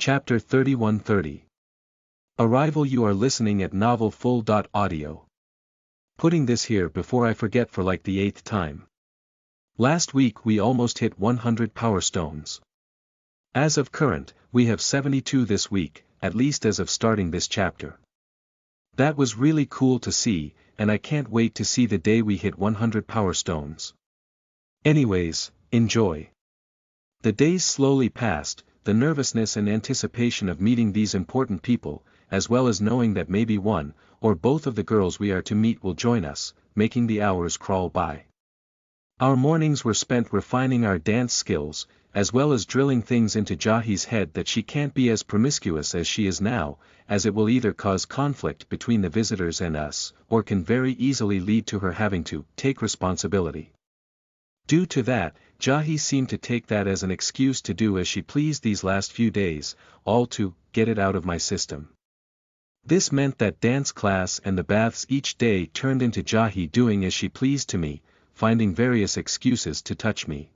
Chapter 3130. Arrival. You are listening at novelfull.audio. Putting this here before I forget for like the 8th time. Last week we almost hit 100 power stones. As of current, we have 72 this week, at least as of starting this chapter. That was really cool to see, and I can't wait to see the day we hit 100 power stones. Anyways, enjoy. The days slowly passed, the nervousness and anticipation of meeting these important people, as well as knowing that maybe one, or both of the girls we are to meet will join us, making the hours crawl by. Our mornings were spent refining our dance skills, as well as drilling things into Jahi's head that she can't be as promiscuous as she is now, as it will either cause conflict between the visitors and us, or can very easily lead to her having to take responsibility. Due to that, Jahi seemed to take that as an excuse to do as she pleased these last few days, all to get it out of my system. This meant that dance class and the baths each day turned into Jahi doing as she pleased to me, finding various excuses to touch me.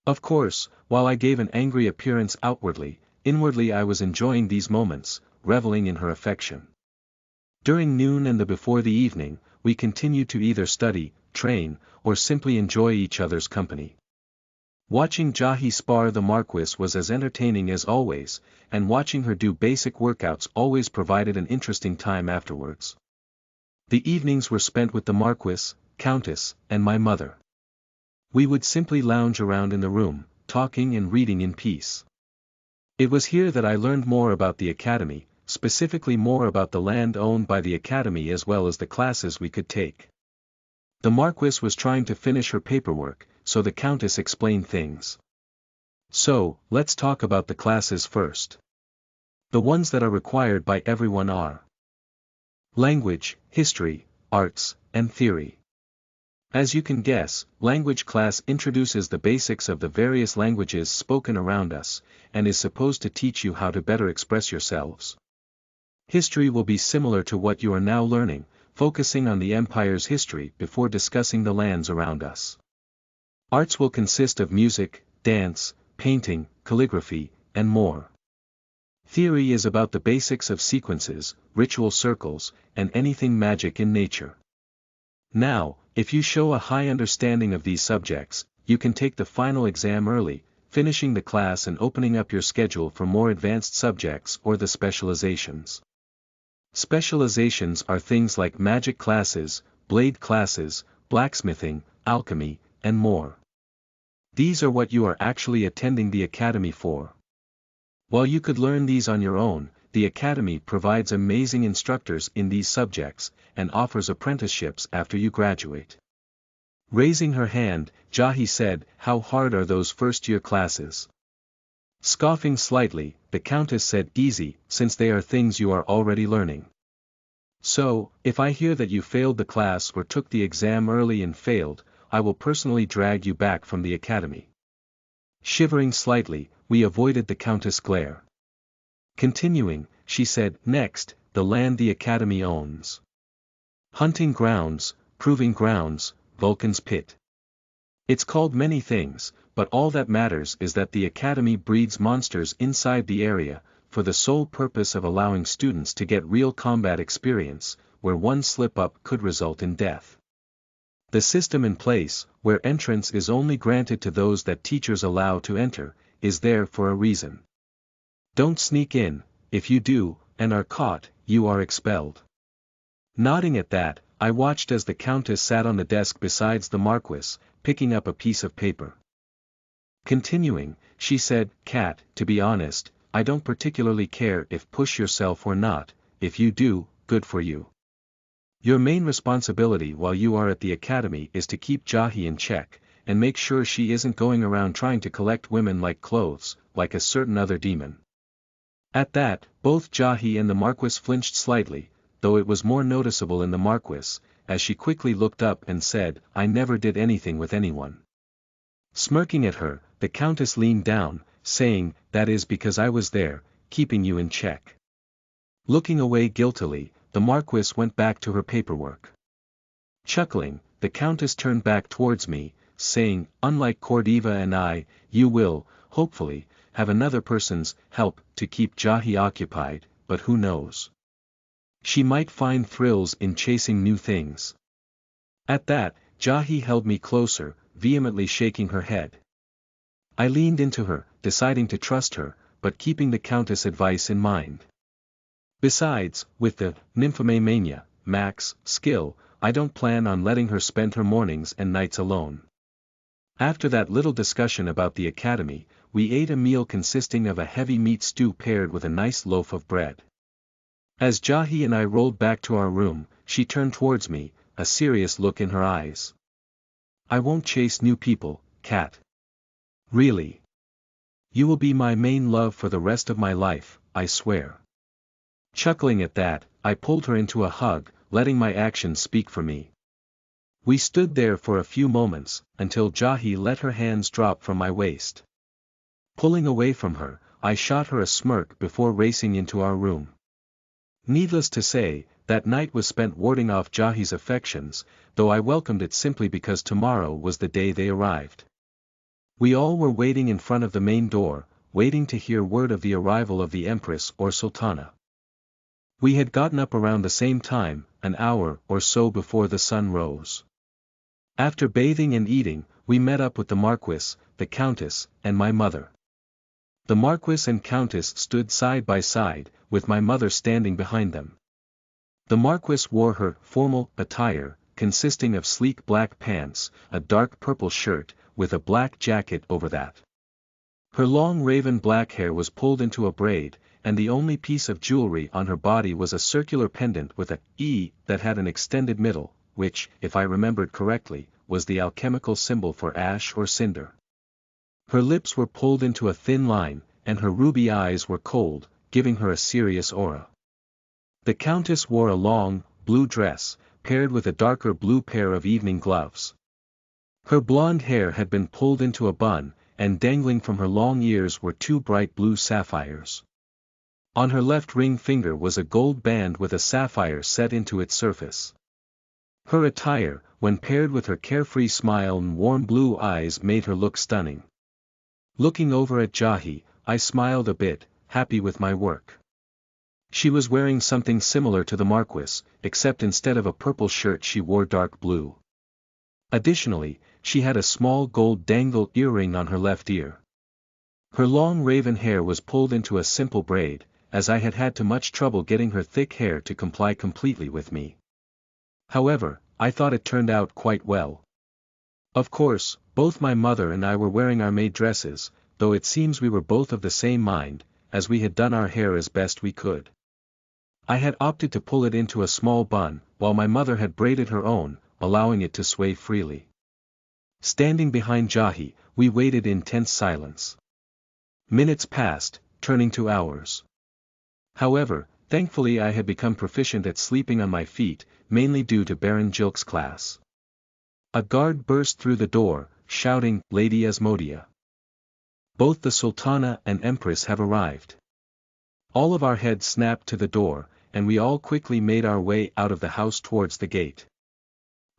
Of course, while I gave an angry appearance outwardly, inwardly I was enjoying these moments, reveling in her affection. During noon and before the evening, we continued to either study, train, or simply enjoy each other's company. Watching Jahi spar the Marquis was as entertaining as always, and watching her do basic workouts always provided an interesting time afterwards. The evenings were spent with the Marquis, Countess, and my mother. We would simply lounge around in the room, talking and reading in peace. It was here that I learned more about the academy, specifically more about the land owned by the academy as well as the classes we could take. The Marquis was trying to finish her paperwork, so the Countess explained things. So, let's talk about the classes first. The ones that are required by everyone are language, history, arts, and theory. As you can guess, language class introduces the basics of the various languages spoken around us, and is supposed to teach you how to better express yourselves. History will be similar to what you are now learning, focusing on the empire's history before discussing the lands around us. Arts will consist of music, dance, painting, calligraphy, and more. Theory is about the basics of sequences, ritual circles, and anything magic in nature. Now, if you show a high understanding of these subjects, you can take the final exam early, finishing the class and opening up your schedule for more advanced subjects or the specializations. Specializations are things like magic classes, blade classes, blacksmithing, alchemy, and more. These are what you are actually attending the academy for. While you could learn these on your own, the academy provides amazing instructors in these subjects, and offers apprenticeships after you graduate. Raising her hand, Jahi said, "How hard are those first-year classes?" Scoffing slightly, the Countess said, "Easy, since they are things you are already learning. So, if I hear that you failed the class or took the exam early and failed, I will personally drag you back from the academy." Shivering slightly, we avoided the Countess' glare. Continuing, she said, "Next, the land the academy owns. Hunting grounds, proving grounds, Vulcan's pit. It's called many things, but all that matters is that the academy breeds monsters inside the area, for the sole purpose of allowing students to get real combat experience, where one slip-up could result in death. The system in place, where entrance is only granted to those that teachers allow to enter, is there for a reason. Don't sneak in, if you do, and are caught, you are expelled." Nodding at that, I watched as the Countess sat on the desk besides the Marquis, picking up a piece of paper. Continuing, she said, "Kat, to be honest, I don't particularly care if push yourself or not. If you do, good for you. Your main responsibility while you are at the academy is to keep Jahi in check, and make sure she isn't going around trying to collect women like clothes, like a certain other demon." At that, both Jahi and the Marquis flinched slightly, though it was more noticeable in the Marquis, as she quickly looked up and said, "I never did anything with anyone." Smirking at her, the Countess leaned down, saying, "That is because I was there, keeping you in check." Looking away guiltily, the Marquis went back to her paperwork. Chuckling, the Countess turned back towards me, saying, "Unlike Cordiva and I, you will, hopefully, have another person's help to keep Jahi occupied, but who knows? She might find thrills in chasing new things. At that, Jahi held me closer, vehemently shaking her head. I leaned into her, deciding to trust her, but keeping the Countess' advice in mind. Besides, with the nymphomania, Max, skill, I don't plan on letting her spend her mornings and nights alone. After that little discussion about the academy, we ate a meal consisting of a heavy meat stew paired with a nice loaf of bread. As Jahi and I rolled back to our room, she turned towards me, a serious look in her eyes. I won't chase new people, Kat. Really. You will be my main love for the rest of my life, I swear. Chuckling at that, I pulled her into a hug, letting my actions speak for me. We stood there for a few moments, until Jahi let her hands drop from my waist. Pulling away from her, I shot her a smirk before racing into our room. Needless to say, that night was spent warding off Jahi's affections, though I welcomed it simply because tomorrow was the day they arrived. We all were waiting in front of the main door, waiting to hear word of the arrival of the Empress or Sultana. We had gotten up around the same time, an hour or so before the sun rose. After bathing and eating, we met up with the Marquis, the Countess, and my mother. The Marquis and Countess stood side by side, with my mother standing behind them. The Marquis wore her formal attire, consisting of sleek black pants, a dark purple shirt, with a black jacket over that. Her long raven black hair was pulled into a braid, and the only piece of jewelry on her body was a circular pendant with a E that had an extended middle, which, if I remembered correctly, was the alchemical symbol for ash or cinder. Her lips were pulled into a thin line, and her ruby eyes were cold, giving her a serious aura. The Countess wore a long, blue dress, paired with a darker blue pair of evening gloves. Her blonde hair had been pulled into a bun, and dangling from her long ears were two bright blue sapphires. On her left ring finger was a gold band with a sapphire set into its surface. Her attire, when paired with her carefree smile and warm blue eyes, made her look stunning. Looking over at Jahi, I smiled a bit, happy with my work. She was wearing something similar to the Marquis, except instead of a purple shirt she wore dark blue. Additionally, she had a small gold dangle earring on her left ear. Her long raven hair was pulled into a simple braid, as I had had too much trouble getting her thick hair to comply completely with me. However, I thought it turned out quite well. Of course, both my mother and I were wearing our maid dresses, though it seems we were both of the same mind, as we had done our hair as best we could. I had opted to pull it into a small bun, while my mother had braided her own, allowing it to sway freely. Standing behind Jahi, we waited in tense silence. Minutes passed, turning to hours. However, thankfully I had become proficient at sleeping on my feet, mainly due to Baron Jilk's class. A guard burst through the door, shouting, "Lady Asmodia! Both the Sultana and Empress have arrived." All of our heads snapped to the door, and we all quickly made our way out of the house towards the gate.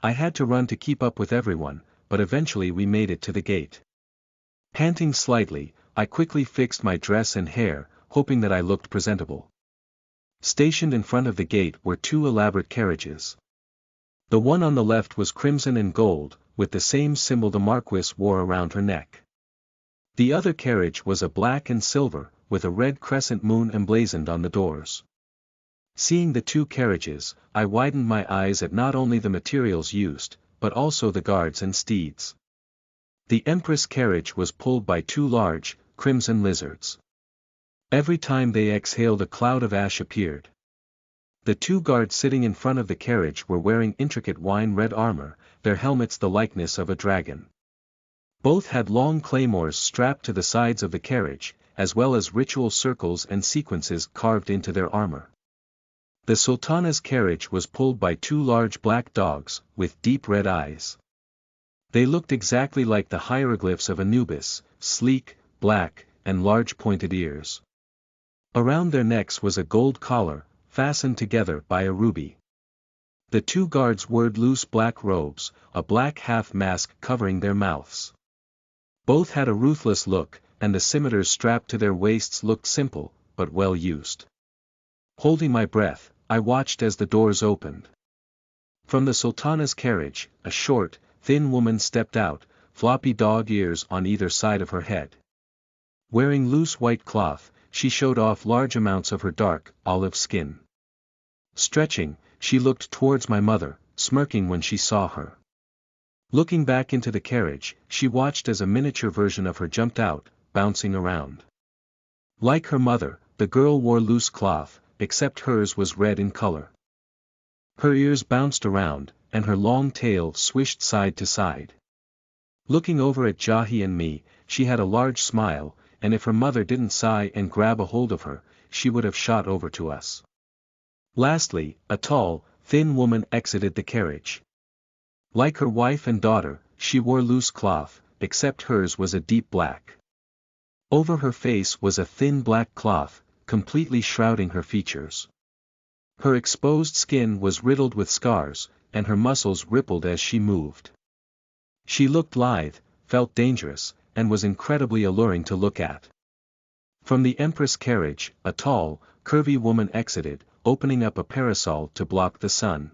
I had to run to keep up with everyone, but eventually we made it to the gate. Panting slightly, I quickly fixed my dress and hair, hoping that I looked presentable. Stationed in front of the gate were two elaborate carriages. The one on the left was crimson and gold, with the same symbol the Marquis wore around her neck. The other carriage was a black and silver, with a red crescent moon emblazoned on the doors. Seeing the two carriages, I widened my eyes at not only the materials used, but also the guards and steeds. The Empress carriage was pulled by two large, crimson lizards. Every time they exhaled a cloud of ash appeared. The two guards sitting in front of the carriage were wearing intricate wine-red armor, their helmets the likeness of a dragon. Both had long claymores strapped to the sides of the carriage, as well as ritual circles and sequences carved into their armor. The Sultana's carriage was pulled by two large black dogs, with deep red eyes. They looked exactly like the hieroglyphs of Anubis, sleek, black, and large pointed ears. Around their necks was a gold collar, fastened together by a ruby. The two guards wore loose black robes, a black half mask covering their mouths. Both had a ruthless look, and the scimitars strapped to their waists looked simple, but well used. Holding my breath, I watched as the doors opened. From the Sultana's carriage, a short, thin woman stepped out, floppy dog ears on either side of her head. Wearing loose white cloth, she showed off large amounts of her dark, olive skin. Stretching, she looked towards my mother, smirking when she saw her. Looking back into the carriage, she watched as a miniature version of her jumped out, bouncing around. Like her mother, the girl wore loose cloth, except hers was red in color. Her ears bounced around, and her long tail swished side to side. Looking over at Jahi and me, she had a large smile, and if her mother didn't sigh and grab a hold of her, she would have shot over to us. Lastly, a tall, thin woman exited the carriage. Like her wife and daughter, she wore loose cloth, except hers was a deep black. Over her face was a thin black cloth, completely shrouding her features. Her exposed skin was riddled with scars, and her muscles rippled as she moved. She looked lithe, felt dangerous, and was incredibly alluring to look at. From the Empress carriage, a tall, curvy woman exited, opening up a parasol to block the sun.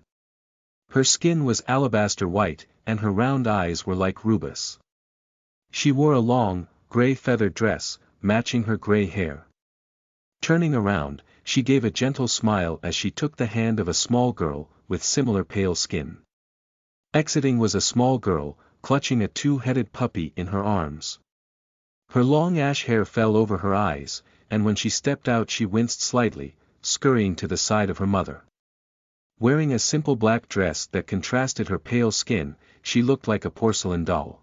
Her skin was alabaster white, and her round eyes were like rubus. She wore a long, gray feathered dress, matching her gray hair. Turning around, she gave a gentle smile as she took the hand of a small girl, with similar pale skin. Exiting was a small girl, clutching a two-headed puppy in her arms. Her long ash hair fell over her eyes, and when she stepped out she winced slightly, scurrying to the side of her mother. Wearing a simple black dress that contrasted her pale skin, she looked like a porcelain doll.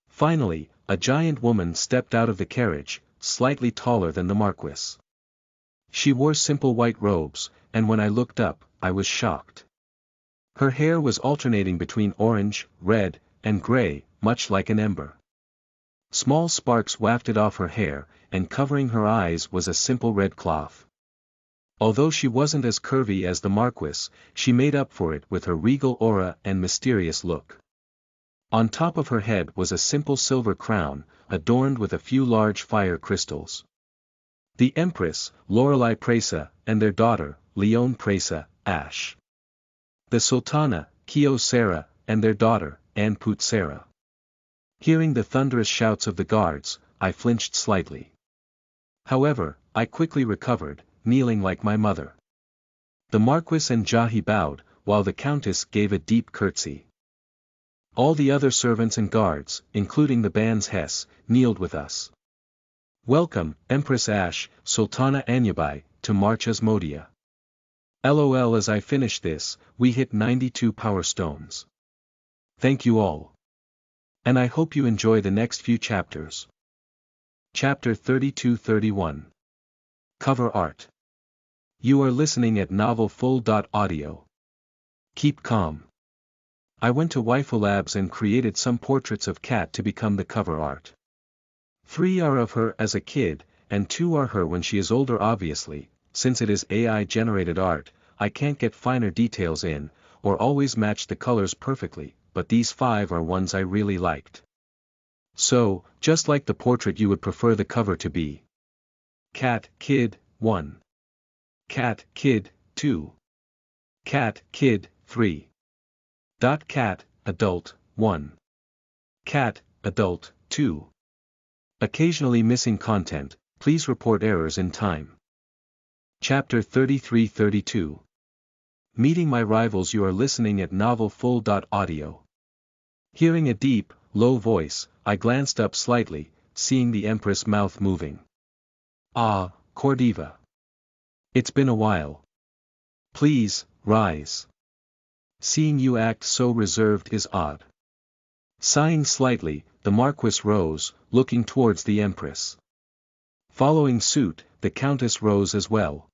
Finally, a giant woman stepped out of the carriage, slightly taller than the Marquis. She wore simple white robes, and when I looked up, I was shocked. Her hair was alternating between orange, red, and gray, much like an ember. Small sparks wafted off her hair, and covering her eyes was a simple red cloth. Although she wasn't as curvy as the Marquis, she made up for it with her regal aura and mysterious look. On top of her head was a simple silver crown, adorned with a few large fire crystals. The Empress, Lorelei Presa, and their daughter, Leone Presa, Ash. The Sultana, Kio Sera, and their daughter, Anput Sera. Hearing the thunderous shouts of the guards, I flinched slightly. However, I quickly recovered, kneeling like my mother. The Marquis and Jahi bowed, while the Countess gave a deep curtsy. All the other servants and guards, including the Ban's Hess, kneeled with us. Welcome, Empress Ash, Sultana Anyabai, to March Asmodia. LOL. As I finish this, we hit 92 power stones. Thank you all. And I hope you enjoy the next few chapters. Chapter 32-31. Cover Art. You are listening at novelfull.audio. Keep calm. I went to Waifu Labs and created some portraits of Kat to become the cover art. 3 are of her as a kid, and 2 are her when she is older. Obviously, since it is AI-generated art, I can't get finer details in, or always match the colors perfectly, but these 5 are ones I really liked. So, just like the portrait, you would prefer the cover to be Kat, Kid, 1. Kat, Kid, 2. Kat, Kid, 3. Kat, Adult, 1. Kat, Adult, 2. Occasionally missing content, please report errors in time. Chapter 33-32. Meeting my rivals. You are listening at novelfull.audio. Hearing a deep, low voice, I glanced up slightly, seeing the Empress' mouth moving. Ah, Cordiva. It's been a while. Please, rise. Seeing you act so reserved is odd. Sighing slightly, the Marquis rose, looking towards the Empress. Following suit, the Countess rose as well.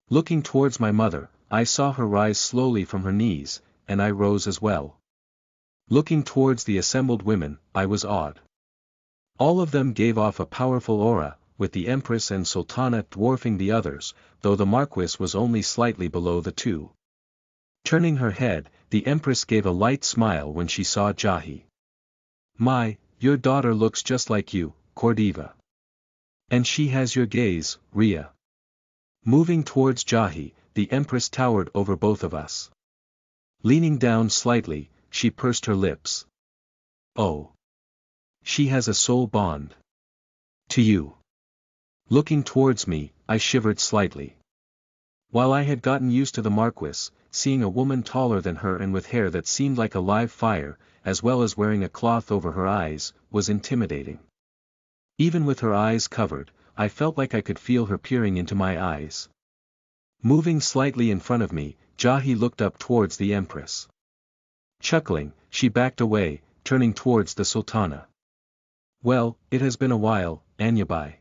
Looking towards my mother, I saw her rise slowly from her knees, and I rose as well. Looking towards the assembled women, I was awed. All of them gave off a powerful aura, with the Empress and Sultana dwarfing the others, though the Marquis was only slightly below the 2. Turning her head, the Empress gave a light smile when she saw Jahi. Your daughter looks just like you, Cordiva. And she has your gaze, Rhea. Moving towards Jahi, the Empress towered over both of us. Leaning down slightly, she pursed her lips. Oh. She has a soul bond. To you. Looking towards me, I shivered slightly. While I had gotten used to the Marquis, seeing a woman taller than her and with hair that seemed like a live fire, as well as wearing a cloth over her eyes, was intimidating. Even with her eyes covered, I felt like I could feel her peering into my eyes. Moving slightly in front of me, Jahi looked up towards the Empress. Chuckling, she backed away, turning towards the Sultana. Well, it has been a while, Anyabai.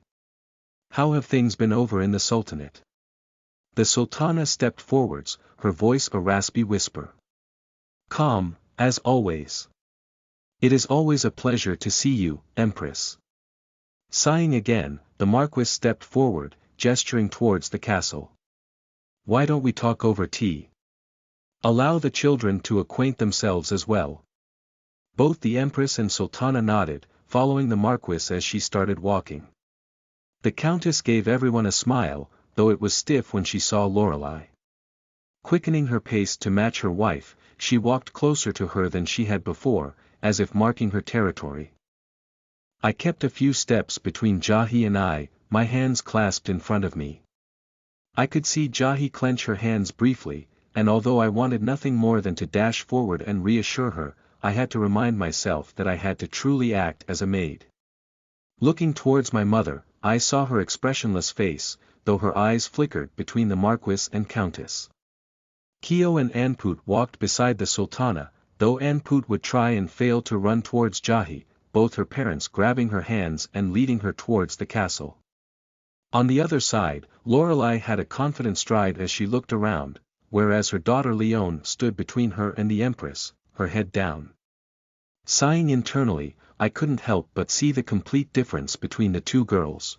How have things been over in the Sultanate? The Sultana stepped forwards, her voice a raspy whisper. Calm, as always. It is always a pleasure to see you, Empress. Sighing again, the Marquis stepped forward, gesturing towards the castle. Why don't we talk over tea? Allow the children to acquaint themselves as well. Both the Empress and Sultana nodded, following the Marquis as she started walking. The Countess gave everyone a smile, though it was stiff when she saw Lorelei. Quickening her pace to match her wife, she walked closer to her than she had before, as if marking her territory. I kept a few steps between Jahi and I, my hands clasped in front of me. I could see Jahi clench her hands briefly, and although I wanted nothing more than to dash forward and reassure her, I had to remind myself that I had to truly act as a maid. Looking towards my mother, I saw her expressionless face, though her eyes flickered between the Marquis and Countess. Keo and Anput walked beside the Sultana, though Anput would try and fail to run towards Jahi, both her parents grabbing her hands and leading her towards the castle. On the other side, Lorelei had a confident stride as she looked around, whereas her daughter Leone stood between her and the Empress, her head down. Sighing internally, I couldn't help but see the complete difference between the two girls.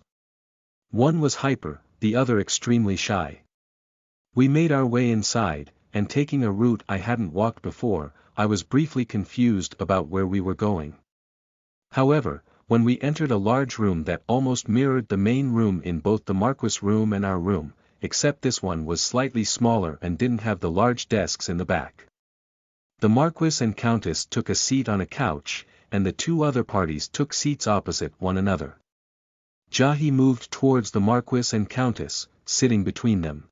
One was hyper, the other extremely shy. We made our way inside, and taking a route I hadn't walked before, I was briefly confused about where we were going. However, when we entered a large room that almost mirrored the main room in both the Marquis' room and our room, except this one was slightly smaller and didn't have the large desks in the back. The Marquis and Countess took a seat on a couch, and the two other parties took seats opposite one another. Jahi moved towards the Marquis and Countess, sitting between them.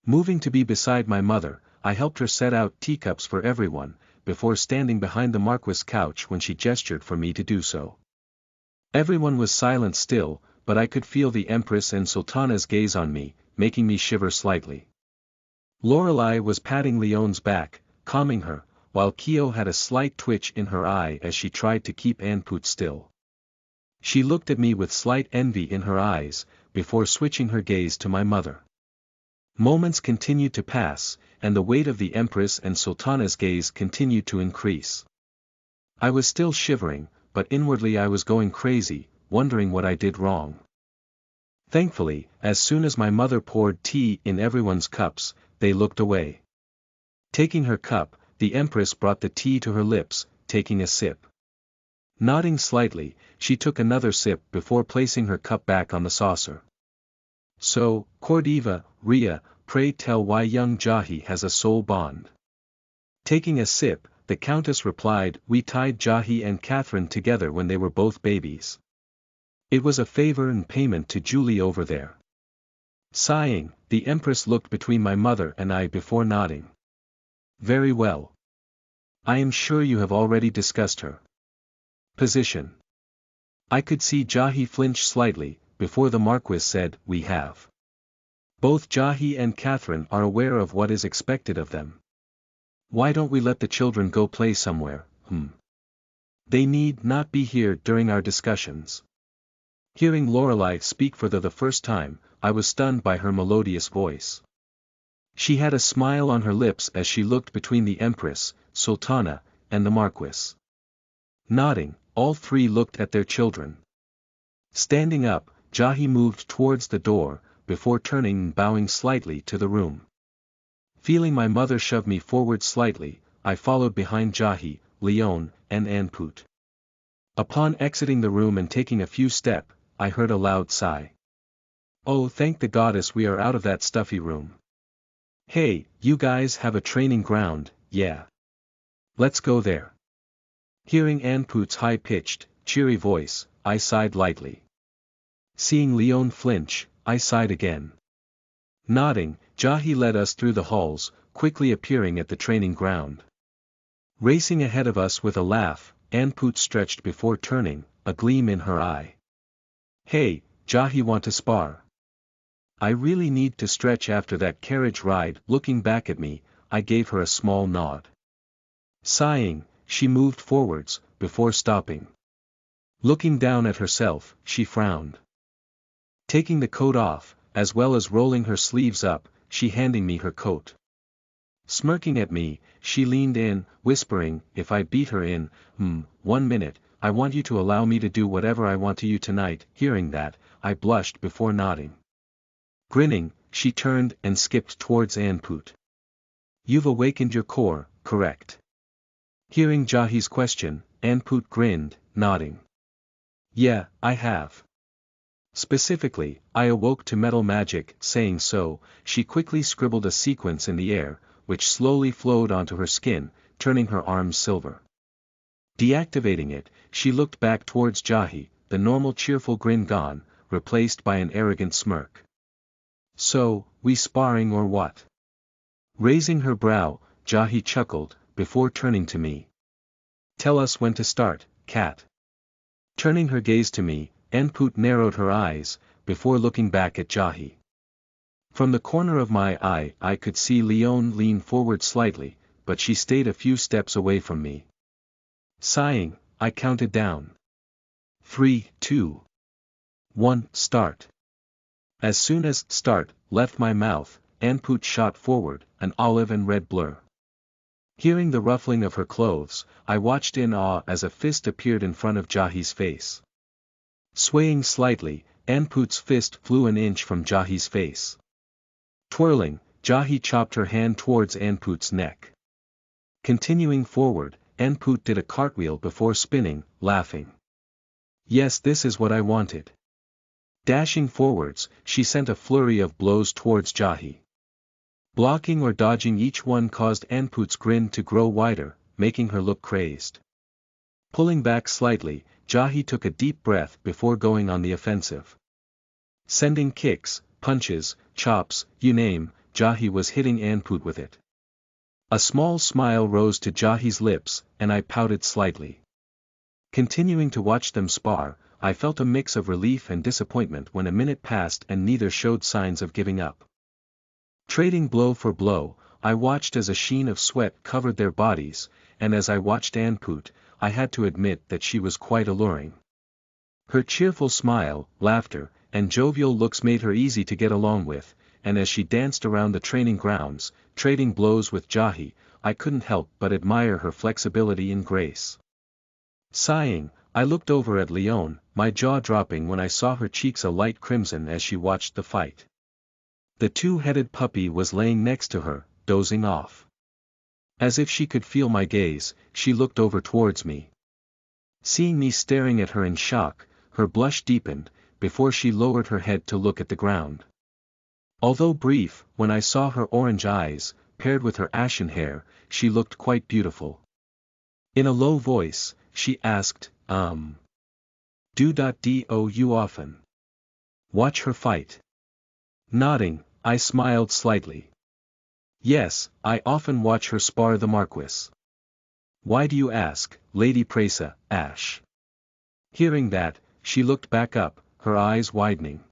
Moving to be beside my mother, I helped her set out teacups for everyone, before standing behind the Marquis' couch when she gestured for me to do so. Everyone was silent still, but I could feel the Empress and Sultana's gaze on me, making me shiver slightly. Lorelei was patting Leone's back, calming her, while Keo had a slight twitch in her eye as she tried to keep Anput still. She looked at me with slight envy in her eyes, before switching her gaze to my mother. Moments continued to pass, and the weight of the Empress and Sultana's gaze continued to increase. I was still shivering, but inwardly I was going crazy, wondering what I did wrong. Thankfully, as soon as my mother poured tea in everyone's cups, they looked away. Taking her cup, the Empress brought the tea to her lips, taking a sip. Nodding slightly, she took another sip before placing her cup back on the saucer. So, Cordiva, Rhea, pray tell why young Jahi has a soul bond. Taking a sip, the Countess replied, we tied Jahi and Catherine together when they were both babies. It was a favor and payment to Julie over there. Sighing, the Empress looked between my mother and I before nodding. Very well. I am sure you have already discussed her position. I could see Jahi flinch slightly, before the Marquis said, we have. Both Jahi and Catherine are aware of what is expected of them. Why don't we let the children go play somewhere? They need not be here during our discussions. Hearing Lorelei speak for the first time, I was stunned by her melodious voice. She had a smile on her lips as she looked between the Empress, Sultana, and the Marquis. Nodding, all three looked at their children. Standing up, Jahi moved towards the door, before turning and bowing slightly to the room. Feeling my mother shove me forward slightly, I followed behind Jahi, Leone, and Anput. Upon exiting the room and taking a few steps, I heard a loud sigh. Oh, thank the goddess we are out of that stuffy room. Hey, you guys have a training ground, yeah. Let's go there. Hearing Anput's high-pitched, cheery voice, I sighed lightly. Seeing Leon flinch, I sighed again. Nodding, Jahi led us through the halls, quickly appearing at the training ground. Racing ahead of us with a laugh, Anput stretched before turning, a gleam in her eye. Hey, Jahi, want to spar? I really need to stretch after that carriage ride. Looking back at me, I gave her a small nod. Sighing, she moved forwards, before stopping. Looking down at herself, she frowned. Taking the coat off, as well as rolling her sleeves up, she handing me her coat. Smirking at me, she leaned in, whispering, if I beat her in, 1 minute, I want you to allow me to do whatever I want to you tonight. Hearing that, I blushed before nodding. Grinning, she turned and skipped towards Anput. You've awakened your core, correct? Hearing Jahi's question, Anput grinned, nodding. Yeah, I have. Specifically, I awoke to metal magic. Saying so, she quickly scribbled a sequence in the air, which slowly flowed onto her skin, turning her arms silver. Deactivating it, she looked back towards Jahi, the normal cheerful grin gone, replaced by an arrogant smirk. So, we sparring or what? Raising her brow, Jahi chuckled, before turning to me. Tell us when to start, cat. Turning her gaze to me, Anput narrowed her eyes, before looking back at Jahi. From the corner of my eye I could see Leon lean forward slightly, but she stayed a few steps away from me. Sighing, I counted down. 3, 2, 1, start. As soon as start left my mouth, Anput shot forward, an olive and red blur. Hearing the ruffling of her clothes, I watched in awe as a fist appeared in front of Jahi's face. Swaying slightly, Anput's fist flew an inch from Jahi's face. Twirling, Jahi chopped her hand towards Anput's neck. Continuing forward, Anput did a cartwheel before spinning, laughing. Yes, this is what I wanted. Dashing forwards, she sent a flurry of blows towards Jahi. Blocking or dodging each one caused Anput's grin to grow wider, making her look crazed. Pulling back slightly, Jahi took a deep breath before going on the offensive. Sending kicks, punches, chops, you name, Jahi was hitting Anput with it. A small smile rose to Jahi's lips, and I pouted slightly. Continuing to watch them spar, I felt a mix of relief and disappointment when a minute passed and neither showed signs of giving up. Trading blow for blow, I watched as a sheen of sweat covered their bodies, and as I watched Anput, I had to admit that she was quite alluring. Her cheerful smile, laughter, and jovial looks made her easy to get along with, and as she danced around the training grounds, trading blows with Jahi, I couldn't help but admire her flexibility and grace. Sighing, I looked over at Leon, my jaw dropping when I saw her cheeks a light crimson as she watched the fight. The two-headed puppy was laying next to her, dozing off. As if she could feel my gaze, she looked over towards me. Seeing me staring at her in shock, her blush deepened, before she lowered her head to look at the ground. Although brief, when I saw her orange eyes, paired with her ashen hair, she looked quite beautiful. In a low voice, she asked, Do you often watch her fight? Nodding, I smiled slightly. Yes, I often watch her spar the Marquis. Why do you ask, Lady Presa, Ash? Hearing that, she looked back up, her eyes widening.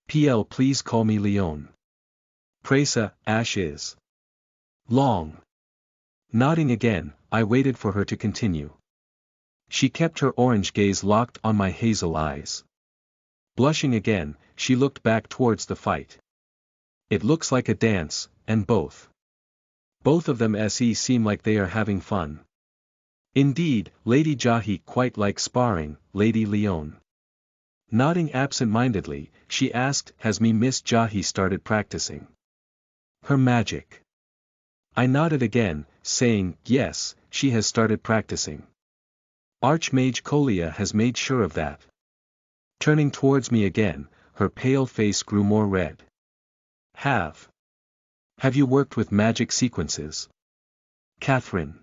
PL, please call me Leon. Presa, Ash is long. Nodding again, I waited for her to continue. She kept her orange gaze locked on my hazel eyes. Blushing again, she looked back towards the fight. It looks like a dance, and both of them seem like they are having fun. Indeed, Lady Jahi quite likes sparring, Lady Leon. Nodding absent-mindedly, she asked, has Miss Jahi started practicing her magic? I nodded again, saying, yes, she has started practicing. Archmage Kolia has made sure of that. Turning towards me again, her pale face grew more red. Have you worked with magic sequences? Catherine.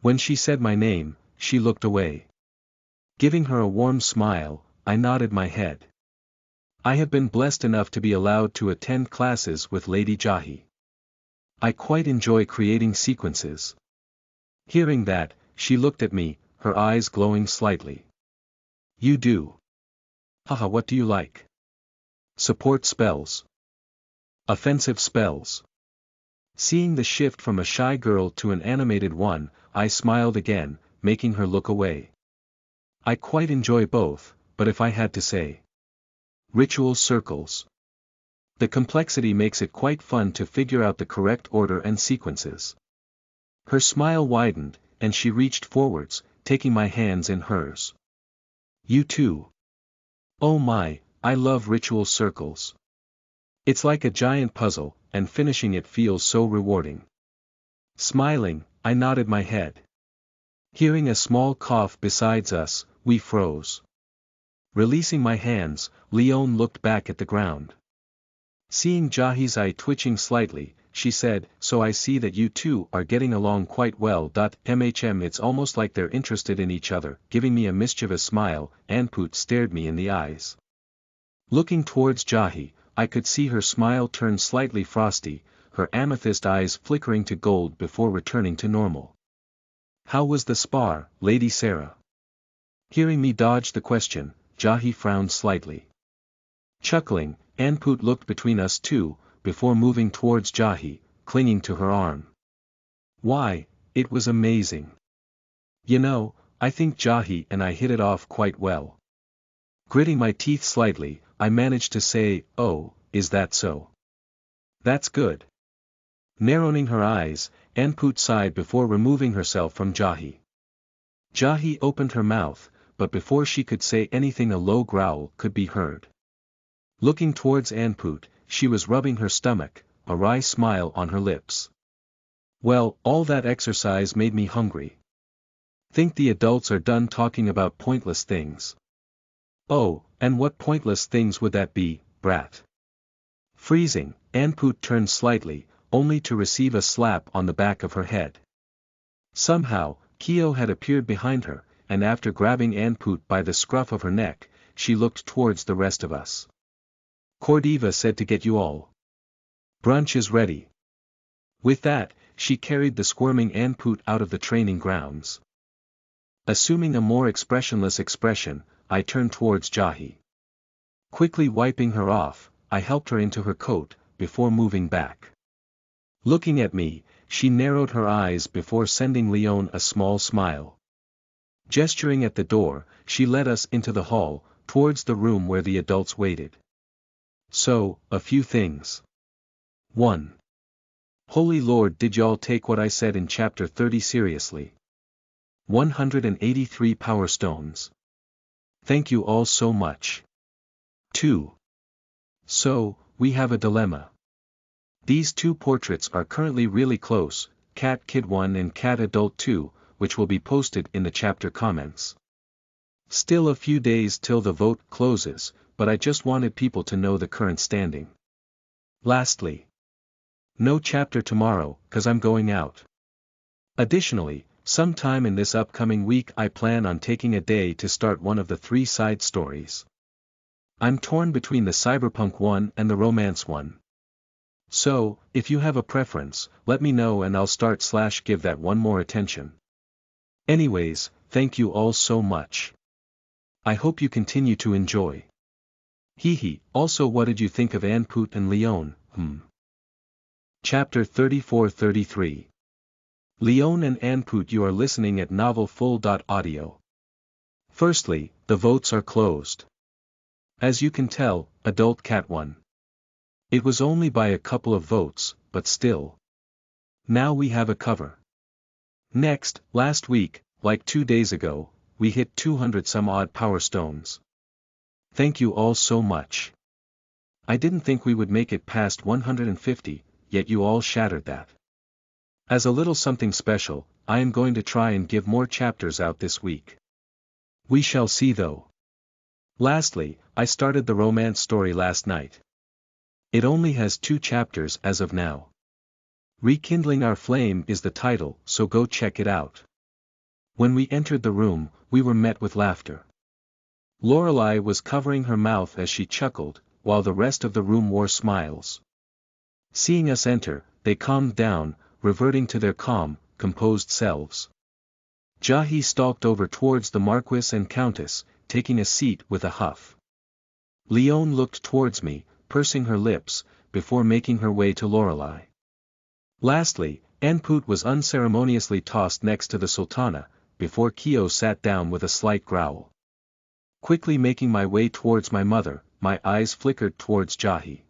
When she said my name, she looked away. Giving her a warm smile, I nodded my head. I have been blessed enough to be allowed to attend classes with Lady Jahi. I quite enjoy creating sequences. Hearing that, she looked at me, her eyes glowing slightly. You do? Haha, what do you like? Support spells. Offensive spells. Seeing the shift from a shy girl to an animated one, I smiled again, making her look away. I quite enjoy both, but if I had to say. Ritual circles. The complexity makes it quite fun to figure out the correct order and sequences. Her smile widened, and she reached forwards, taking my hands in hers. You too. Oh my, I love ritual circles. It's like a giant puzzle, and finishing it feels so rewarding. Smiling, I nodded my head. Hearing a small cough besides us, we froze. Releasing my hands, Leone looked back at the ground. Seeing Jahi's eye twitching slightly, she said, so I see that you two are getting along quite well. It's almost like they're interested in each other. Giving me a mischievous smile, Anput stared me in the eyes. Looking towards Jahi, I could see her smile turn slightly frosty, her amethyst eyes flickering to gold before returning to normal. How was the spar, Lady Sarah? Hearing me dodge the question, Jahi frowned slightly. Chuckling, Anput looked between us two, before moving towards Jahi, clinging to her arm. Why, it was amazing. You know, I think Jahi and I hit it off quite well. Gritting my teeth slightly, I managed to say, oh, is that so? That's good. Narrowing her eyes, Anput sighed before removing herself from Jahi. Jahi opened her mouth, but before she could say anything a low growl could be heard. Looking towards Anput, she was rubbing her stomach, a wry smile on her lips. Well, all that exercise made me hungry. Think the adults are done talking about pointless things. Oh, and what pointless things would that be, brat? Freezing, Anput turned slightly, only to receive a slap on the back of her head. Somehow, Kyo had appeared behind her, and after grabbing Anput by the scruff of her neck, she looked towards the rest of us. Cordiva said to get you all. Brunch is ready. With that, she carried the squirming Anput out of the training grounds. Assuming a more expressionless expression, I turned towards Jahi. Quickly wiping her off, I helped her into her coat, before moving back. Looking at me, she narrowed her eyes before sending Leone a small smile. Gesturing at the door, she led us into the hall, towards the room where the adults waited. So, a few things. 1. Holy Lord, did y'all take what I said in chapter 30 seriously? 183 power stones. Thank you all so much. 2. So, we have a dilemma. These two portraits are currently really close, Cat Kid 1 and Cat Adult 2, which will be posted in the chapter comments. Still a few days till the vote closes, but I just wanted people to know the current standing. Lastly, no chapter tomorrow, 'cause I'm going out. Additionally, sometime in this upcoming week I plan on taking a day to start one of the 3 side stories. I'm torn between the cyberpunk one and the romance one. So, if you have a preference, let me know and I'll start/give that one more attention. Anyways, thank you all so much. I hope you continue to enjoy. Hehe, also what did you think of Anput and Leone? Chapter 34-33. Leone and Anput, you are listening at novelfull.audio. Firstly, the votes are closed. As you can tell, Adult Cat won. It was only by a couple of votes, but still. Now we have a cover. Next, last week, like 2 days ago, we hit 200 some odd power stones. Thank you all so much. I didn't think we would make it past 150, yet you all shattered that. As a little something special, I am going to try and give more chapters out this week. We shall see though. Lastly, I started the romance story last night. It only has 2 chapters as of now. Rekindling Our Flame is the title, so go check it out. When we entered the room, we were met with laughter. Lorelei was covering her mouth as she chuckled, while the rest of the room wore smiles. Seeing us enter, they calmed down, reverting to their calm, composed selves. Jahi stalked over towards the Marquis and Countess, taking a seat with a huff. Leone looked towards me, pursing her lips, before making her way to Lorelei. Lastly, Anput was unceremoniously tossed next to the Sultana, before Keo sat down with a slight growl. Quickly making my way towards my mother, my eyes flickered towards Jahi.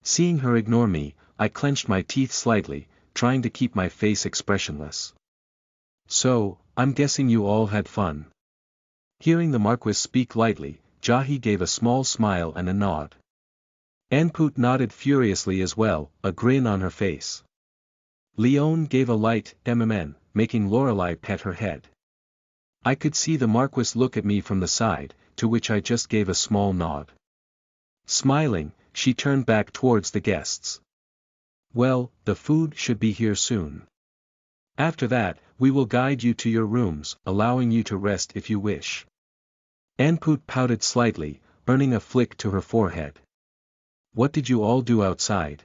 Seeing her ignore me, I clenched my teeth slightly, trying to keep my face expressionless. So, I'm guessing you all had fun. Hearing the Marquis speak lightly, Jahi gave a small smile and a nod. Anput nodded furiously as well, a grin on her face. Leone gave a light MMN, making Lorelei pet her head. I could see the Marquis look at me from the side, to which I just gave a small nod. Smiling, she turned back towards the guests. Well, the food should be here soon. After that, we will guide you to your rooms, allowing you to rest if you wish. Anput pouted slightly, earning a flick to her forehead. What did you all do outside?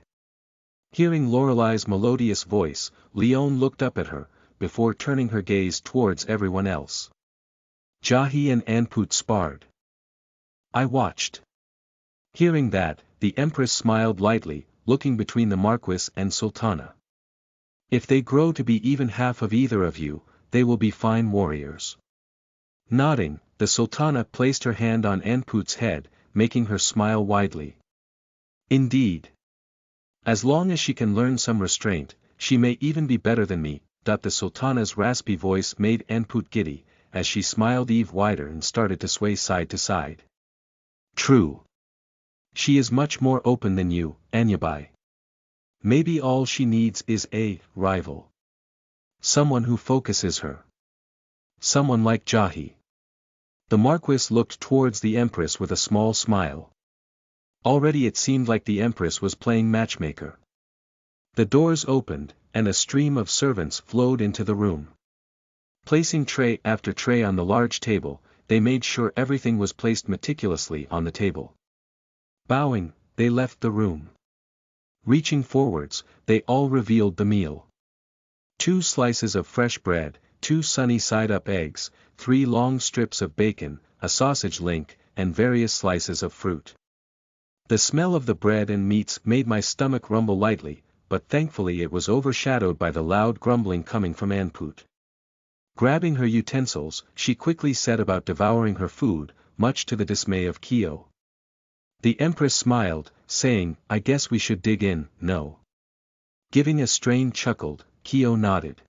Hearing Lorelei's melodious voice, Leone looked up at her, before turning her gaze towards everyone else. Jahi and Anput sparred. I watched. Hearing that, the Empress smiled lightly, looking between the Marquis and Sultana. If they grow to be even half of either of you, they will be fine warriors. Nodding, the Sultana placed her hand on Anput's head, making her smile widely. Indeed. As long as she can learn some restraint, she may even be better than me. The Sultana's raspy voice made Anput giddy, as she smiled even wider and started to sway side to side. True. She is much more open than you, Anyabai. Maybe all she needs is a rival. Someone who focuses her. Someone like Jahi. The Marquis looked towards the Empress with a small smile. Already it seemed like the Empress was playing matchmaker. The doors opened, and a stream of servants flowed into the room. Placing tray after tray on the large table, they made sure everything was placed meticulously on the table. Bowing, they left the room. Reaching forwards, they all revealed the meal. 2 slices of fresh bread, 2 sunny side-up eggs, 3 long strips of bacon, a sausage link, and various slices of fruit. The smell of the bread and meats made my stomach rumble lightly, but thankfully it was overshadowed by the loud grumbling coming from Anput. Grabbing her utensils, she quickly set about devouring her food, much to the dismay of Keo. The Empress smiled, saying, I guess we should dig in, no? Giving a strained chuckle, Keo nodded.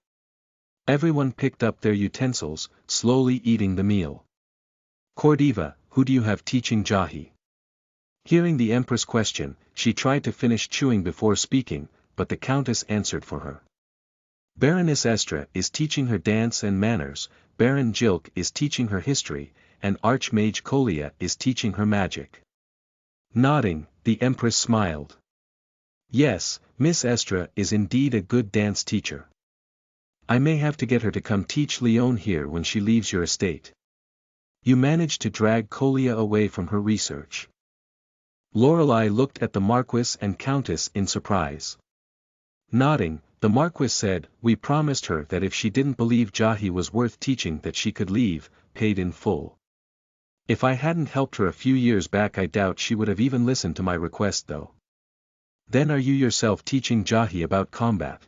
Everyone picked up their utensils, slowly eating the meal. Cordiva, who do you have teaching Jahi? Hearing the Empress question, she tried to finish chewing before speaking, but the Countess answered for her. Baroness Estra is teaching her dance and manners, Baron Jilk is teaching her history, and Archmage Kolia is teaching her magic. Nodding, the Empress smiled. Yes, Miss Estra is indeed a good dance teacher. I may have to get her to come teach Leone here when she leaves your estate. You managed to drag Kolia away from her research. Lorelei looked at the Marquis and Countess in surprise. Nodding, the Marquis said, we promised her that if she didn't believe Jahi was worth teaching that she could leave, paid in full. If I hadn't helped her a few years back I doubt she would have even listened to my request though. Then are you yourself teaching Jahi about combat?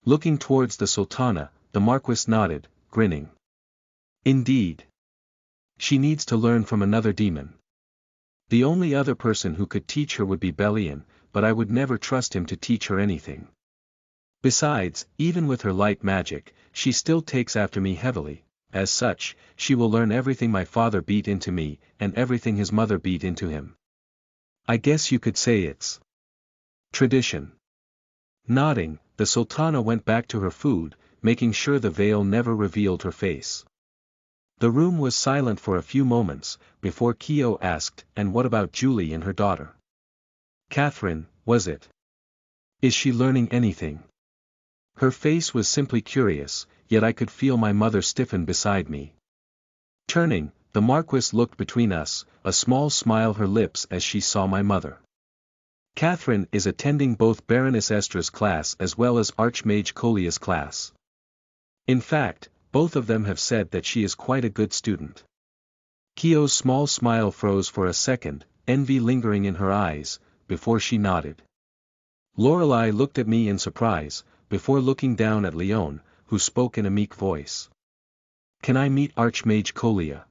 Looking towards the Sultana, the Marquis nodded, grinning. Indeed. She needs to learn from another demon. The only other person who could teach her would be Belian, but I would never trust him to teach her anything. Besides, even with her light magic, she still takes after me heavily. As such, she will learn everything my father beat into me, and everything his mother beat into him. I guess you could say it's tradition. Nodding, the Sultana went back to her food, making sure the veil never revealed her face. The room was silent for a few moments, before Kyo asked, "And what about Julie and her daughter? Catherine, was it? Is she learning anything?" Her face was simply curious, yet I could feel my mother stiffen beside me. Turning, the Marquise looked between us, a small smile her lips as she saw my mother. "Catherine is attending both Baroness Estra's class as well as Archmage Kolia's class. In fact, both of them have said that she is quite a good student." Kyo's small smile froze for a second, envy lingering in her eyes, before she nodded. Lorelei looked at me in surprise, before looking down at Leon, who spoke in a meek voice. "Can I meet Archmage Kolia?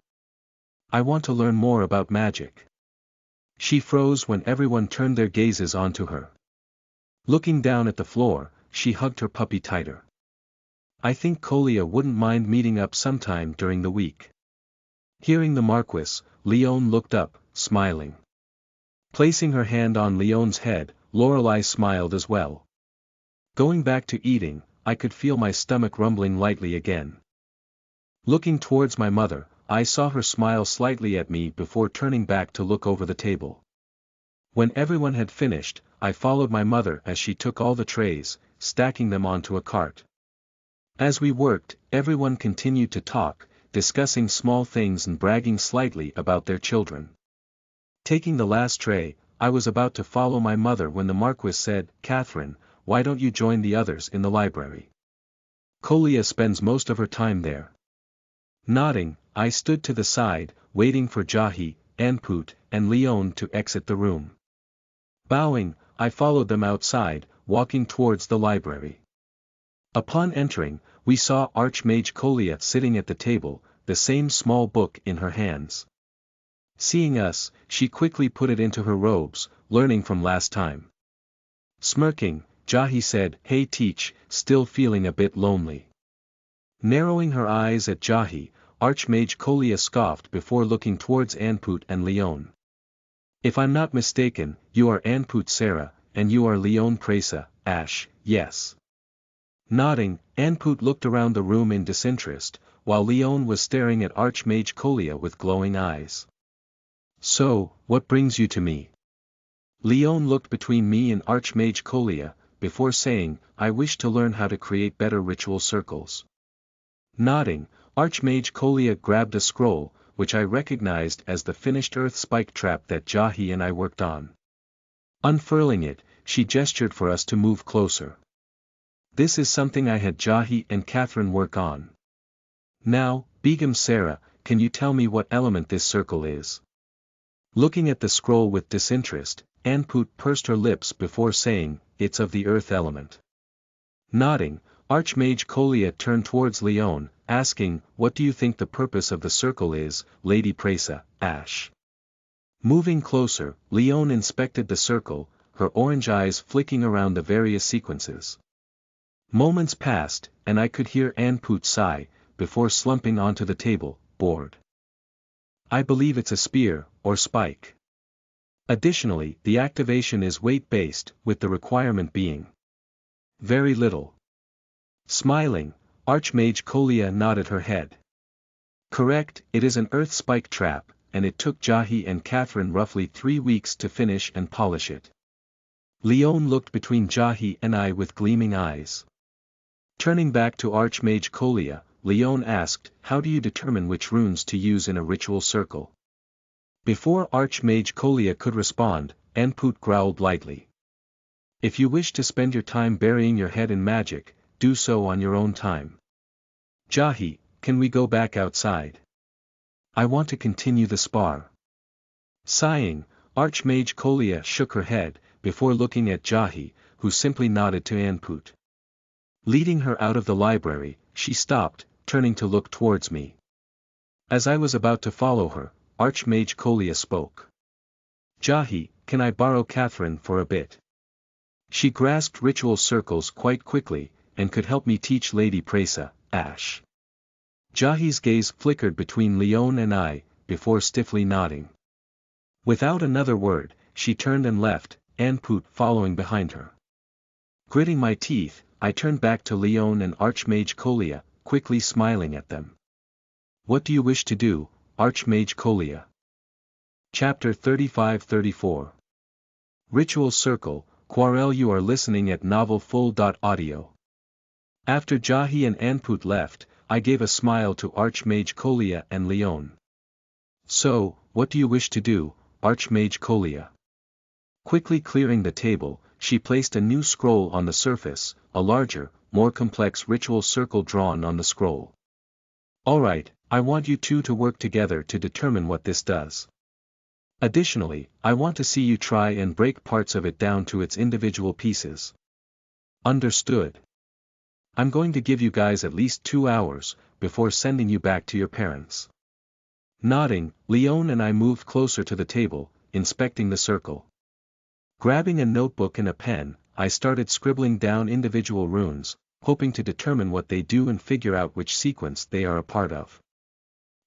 I want to learn more about magic." She froze when everyone turned their gazes onto her. Looking down at the floor, she hugged her puppy tighter. "I think Kolia wouldn't mind meeting up sometime during the week." Hearing the Marquise, Leon looked up, smiling. Placing her hand on Leon's head, Lorelei smiled as well. Going back to eating, I could feel my stomach rumbling lightly again. Looking towards my mother, I saw her smile slightly at me before turning back to look over the table. When everyone had finished, I followed my mother as she took all the trays, stacking them onto a cart. As we worked, everyone continued to talk, discussing small things and bragging slightly about their children. Taking the last tray, I was about to follow my mother when the Marquise said, "Catherine, why don't you join the others in the library? Kolia spends most of her time there." Nodding, I stood to the side, waiting for Jahi, Anput, and Leon to exit the room. Bowing, I followed them outside, walking towards the library. Upon entering, we saw Archmage Kolia sitting at the table, the same small book in her hands. Seeing us, she quickly put it into her robes, learning from last time. Smirking, Jahi said, "Hey Teach, still feeling a bit lonely?" Narrowing her eyes at Jahi, Archmage Kolia scoffed before looking towards Anput and Leon. "If I'm not mistaken, you are Anput Sarah, and you are Leon Presa, Ash, yes?" Nodding, Anput looked around the room in disinterest, while Leon was staring at Archmage Kolia with glowing eyes. "So, what brings you to me?" Leon looked between me and Archmage Kolia, before saying, "I wish to learn how to create better ritual circles." Nodding, Archmage Kolia grabbed a scroll, which I recognized as the finished earth spike trap that Jahi and I worked on. Unfurling it, she gestured for us to move closer. "This is something I had Jahi and Catherine work on. Now, Begum Sarah, can you tell me what element this circle is?" Looking at the scroll with disinterest, Anput pursed her lips before saying, "It's of the earth element." Nodding, Archmage Kolia turned towards Leon, asking, "What do you think the purpose of the circle is, Lady Presa, Ash?" Moving closer, Leon inspected the circle, her orange eyes flicking around the various sequences. Moments passed, and I could hear Anput sigh, before slumping onto the table, bored. "I believe it's a spear, or spike. Additionally, the activation is weight-based, with the requirement being very little." Smiling, Archmage Kolia nodded her head. "Correct, it is an earth spike trap, and it took Jahi and Catherine roughly 3 weeks to finish and polish it." Leon looked between Jahi and I with gleaming eyes. Turning back to Archmage Kolia, Leon asked, "How do you determine which runes to use in a ritual circle?" Before Archmage Kolia could respond, Anput growled lightly. "If you wish to spend your time burying your head in magic, do so on your own time. Jahi, can we go back outside? I want to continue the spar." Sighing, Archmage Kolia shook her head, before looking at Jahi, who simply nodded to Anput. Leading her out of the library, she stopped, turning to look towards me. As I was about to follow her, Archmage Kolia spoke. "Jahi, can I borrow Catherine for a bit? She grasped ritual circles quite quickly, and could help me teach Lady Presa, Ash." Jahi's gaze flickered between Leon and I, before stiffly nodding. Without another word, she turned and left, Anput following behind her. Gritting my teeth, I turned back to Leon and Archmage Kolia, quickly smiling at them. What do you wish to do, Archmage Kolia? Chapter 35-34. Ritual Circle, Quarel. You are listening at novelfull.audio. After Jahi and Anput left, I gave a smile to Archmage Kolia and Leon. So, what do you wish to do, Archmage Kolia? Quickly clearing the table, she placed a new scroll on the surface, a larger, more complex ritual circle drawn on the scroll. Alright, I want you two to work together to determine what this does. Additionally, I want to see you try and break parts of it down to its individual pieces. Understood. I'm going to give you guys at least 2 hours, before sending you back to your parents. Nodding, Leon and I moved closer to the table, inspecting the circle. Grabbing a notebook and a pen, I started scribbling down individual runes, hoping to determine what they do and figure out which sequence they are a part of.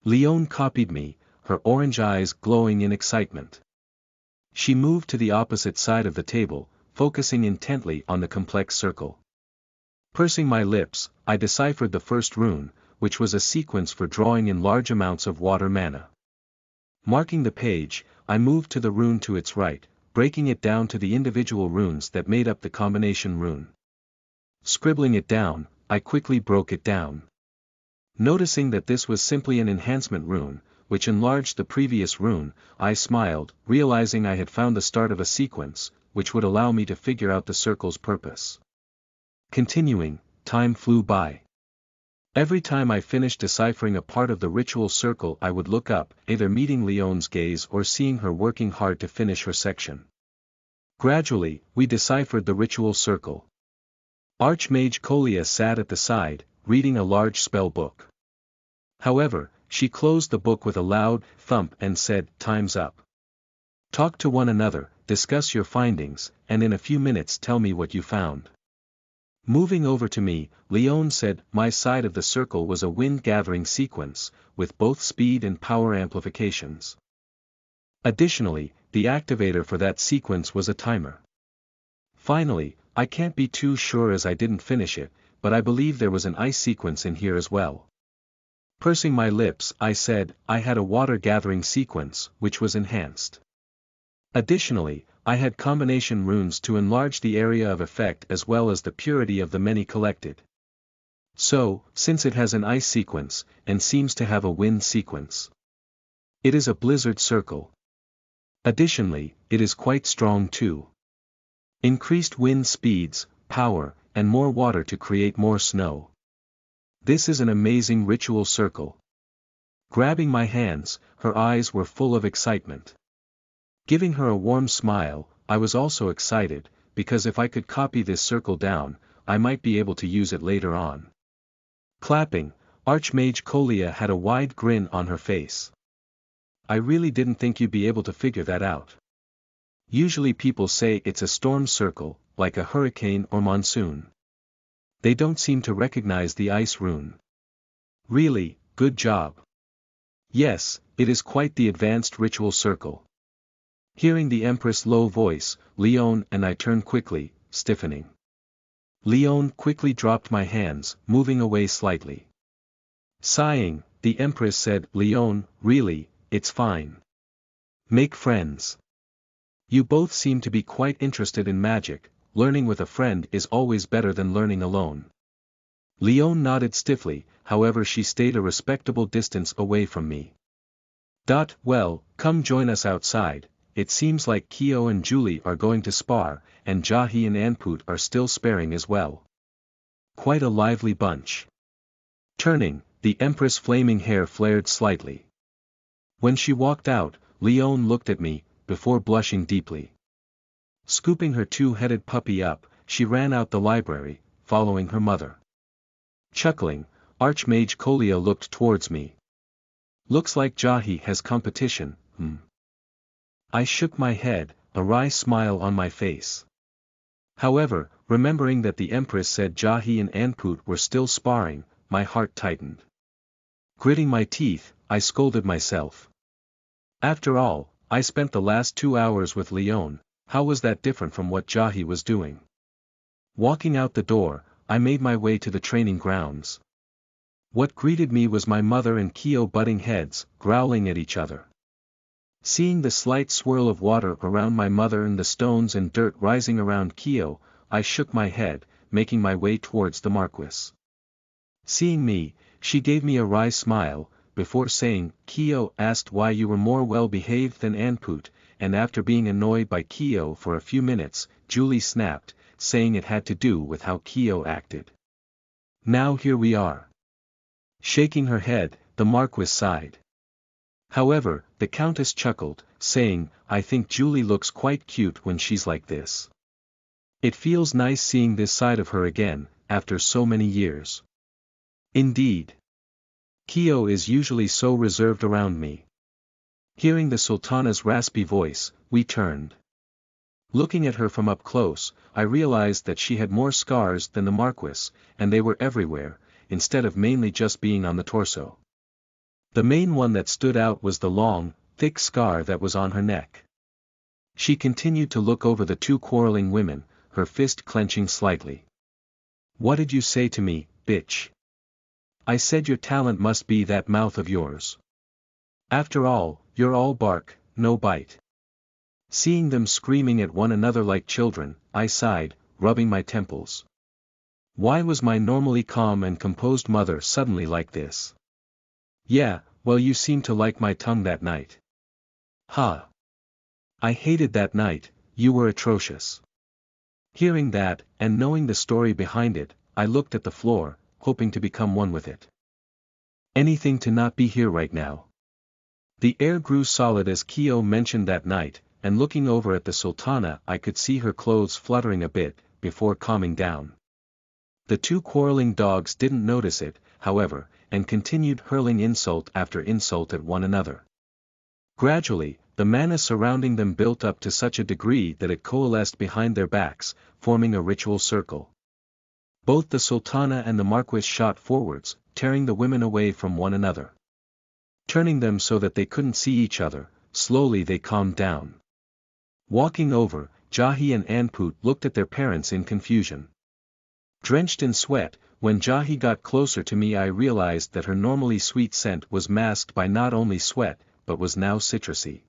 Leon copied me, her orange eyes glowing in excitement. She moved to the opposite side of the table, focusing intently on the complex circle. Pursing my lips, I deciphered the first rune, which was a sequence for drawing in large amounts of water mana. Marking the page, I moved to the rune to its right, breaking it down to the individual runes that made up the combination rune. Scribbling it down, I quickly broke it down. Noticing that this was simply an enhancement rune, which enlarged the previous rune, I smiled, realizing I had found the start of a sequence, which would allow me to figure out the circle's purpose. Continuing, time flew by. Every time I finished deciphering a part of the ritual circle I would look up, either meeting Leon's gaze or seeing her working hard to finish her section. Gradually, we deciphered the ritual circle. Archmage Kolia sat at the side, reading a large spell book. However, she closed the book with a loud thump and said, "Time's up. Talk to one another, discuss your findings, and in a few minutes tell me what you found." Moving over to me, Leon said, "My side of the circle was a wind-gathering sequence, with both speed and power amplifications. Additionally, the activator for that sequence was a timer. Finally, I can't be too sure as I didn't finish it, but I believe there was an ice sequence in here as well." Pursing my lips, I said, "I had a water-gathering sequence, which was enhanced. Additionally, I had combination runes to enlarge the area of effect as well as the purity of the many collected. So, since it has an ice sequence, and seems to have a wind sequence, it is a blizzard circle. Additionally, it is quite strong too. Increased wind speeds, power, and more water to create more snow. This is an amazing ritual circle." Grabbing my hands, her eyes were full of excitement. Giving her a warm smile, I was also excited, because if I could copy this circle down, I might be able to use it later on. Clapping, Archmage Kolia had a wide grin on her face. "I really didn't think you'd be able to figure that out. Usually people say it's a storm circle, like a hurricane or monsoon. They don't seem to recognize the ice rune. Really, good job. Yes, it is quite the advanced ritual circle." Hearing the Empress' low voice, Leon and I turned quickly, stiffening. Leon quickly dropped my hands, moving away slightly. Sighing, the Empress said, "Leon, really, it's fine. Make friends. You both seem to be quite interested in magic. Learning with a friend is always better than learning alone." Leon nodded stiffly, however she stayed a respectable distance away from me. Well, come join us outside. It seems like Kyo and Julie are going to spar, and Jahi and Anput are still sparring as well. Quite a lively bunch. Turning, the Empress' flaming hair flared slightly. When she walked out, Leon looked at me, before blushing deeply. Scooping her two-headed puppy up, she ran out the library, following her mother. Chuckling, Archmage Kolia looked towards me. "Looks like Jahi has competition, I shook my head, a wry smile on my face. However, remembering that the Empress said Jahi and Anput were still sparring, my heart tightened. Gritting my teeth, I scolded myself. After all, I spent the last 2 hours with Leon. How was that different from what Jahi was doing? Walking out the door, I made my way to the training grounds. What greeted me was my mother and Kyo butting heads, growling at each other. Seeing the slight swirl of water around my mother and the stones and dirt rising around Kyo, I shook my head, making my way towards the Marquis. Seeing me, she gave me a wry smile, before saying, Kyo asked why you were more well-behaved than Anput, and after being annoyed by Kyo for a few minutes, Julie snapped, saying it had to do with how Kyo acted. Now here we are. Shaking her head, the Marquis sighed. However, the Countess chuckled, saying, I think Julie looks quite cute when she's like this. It feels nice seeing this side of her again, after so many years. Indeed. Kyo is usually so reserved around me. Hearing the Sultana's raspy voice, we turned. Looking at her from up close, I realized that she had more scars than the Marquis, and they were everywhere, instead of mainly just being on the torso. The main one that stood out was the long, thick scar that was on her neck. She continued to look over the two quarreling women, her fist clenching slightly. What did you say to me, bitch? I said your talent must be that mouth of yours. After all, you're all bark, no bite. Seeing them screaming at one another like children, I sighed, rubbing my temples. Why was my normally calm and composed mother suddenly like this? Yeah, well you seemed to like my tongue that night. Ha! I hated that night, you were atrocious. Hearing that, and knowing the story behind it, I looked at the floor, hoping to become one with it. Anything to not be here right now. The air grew solid as Kyo mentioned that night, and looking over at the Sultana I could see her clothes fluttering a bit, before calming down. The two quarreling dogs didn't notice it, however, and continued hurling insult after insult at one another. Gradually, the mana surrounding them built up to such a degree that it coalesced behind their backs, forming a ritual circle. Both the Sultana and the Marquis shot forwards, tearing the women away from one another. Turning them so that they couldn't see each other, slowly they calmed down. Walking over, Jahi and Anput looked at their parents in confusion. Drenched in sweat, when Jahi got closer to me I realized that her normally sweet scent was masked by not only sweat, but was now citrusy.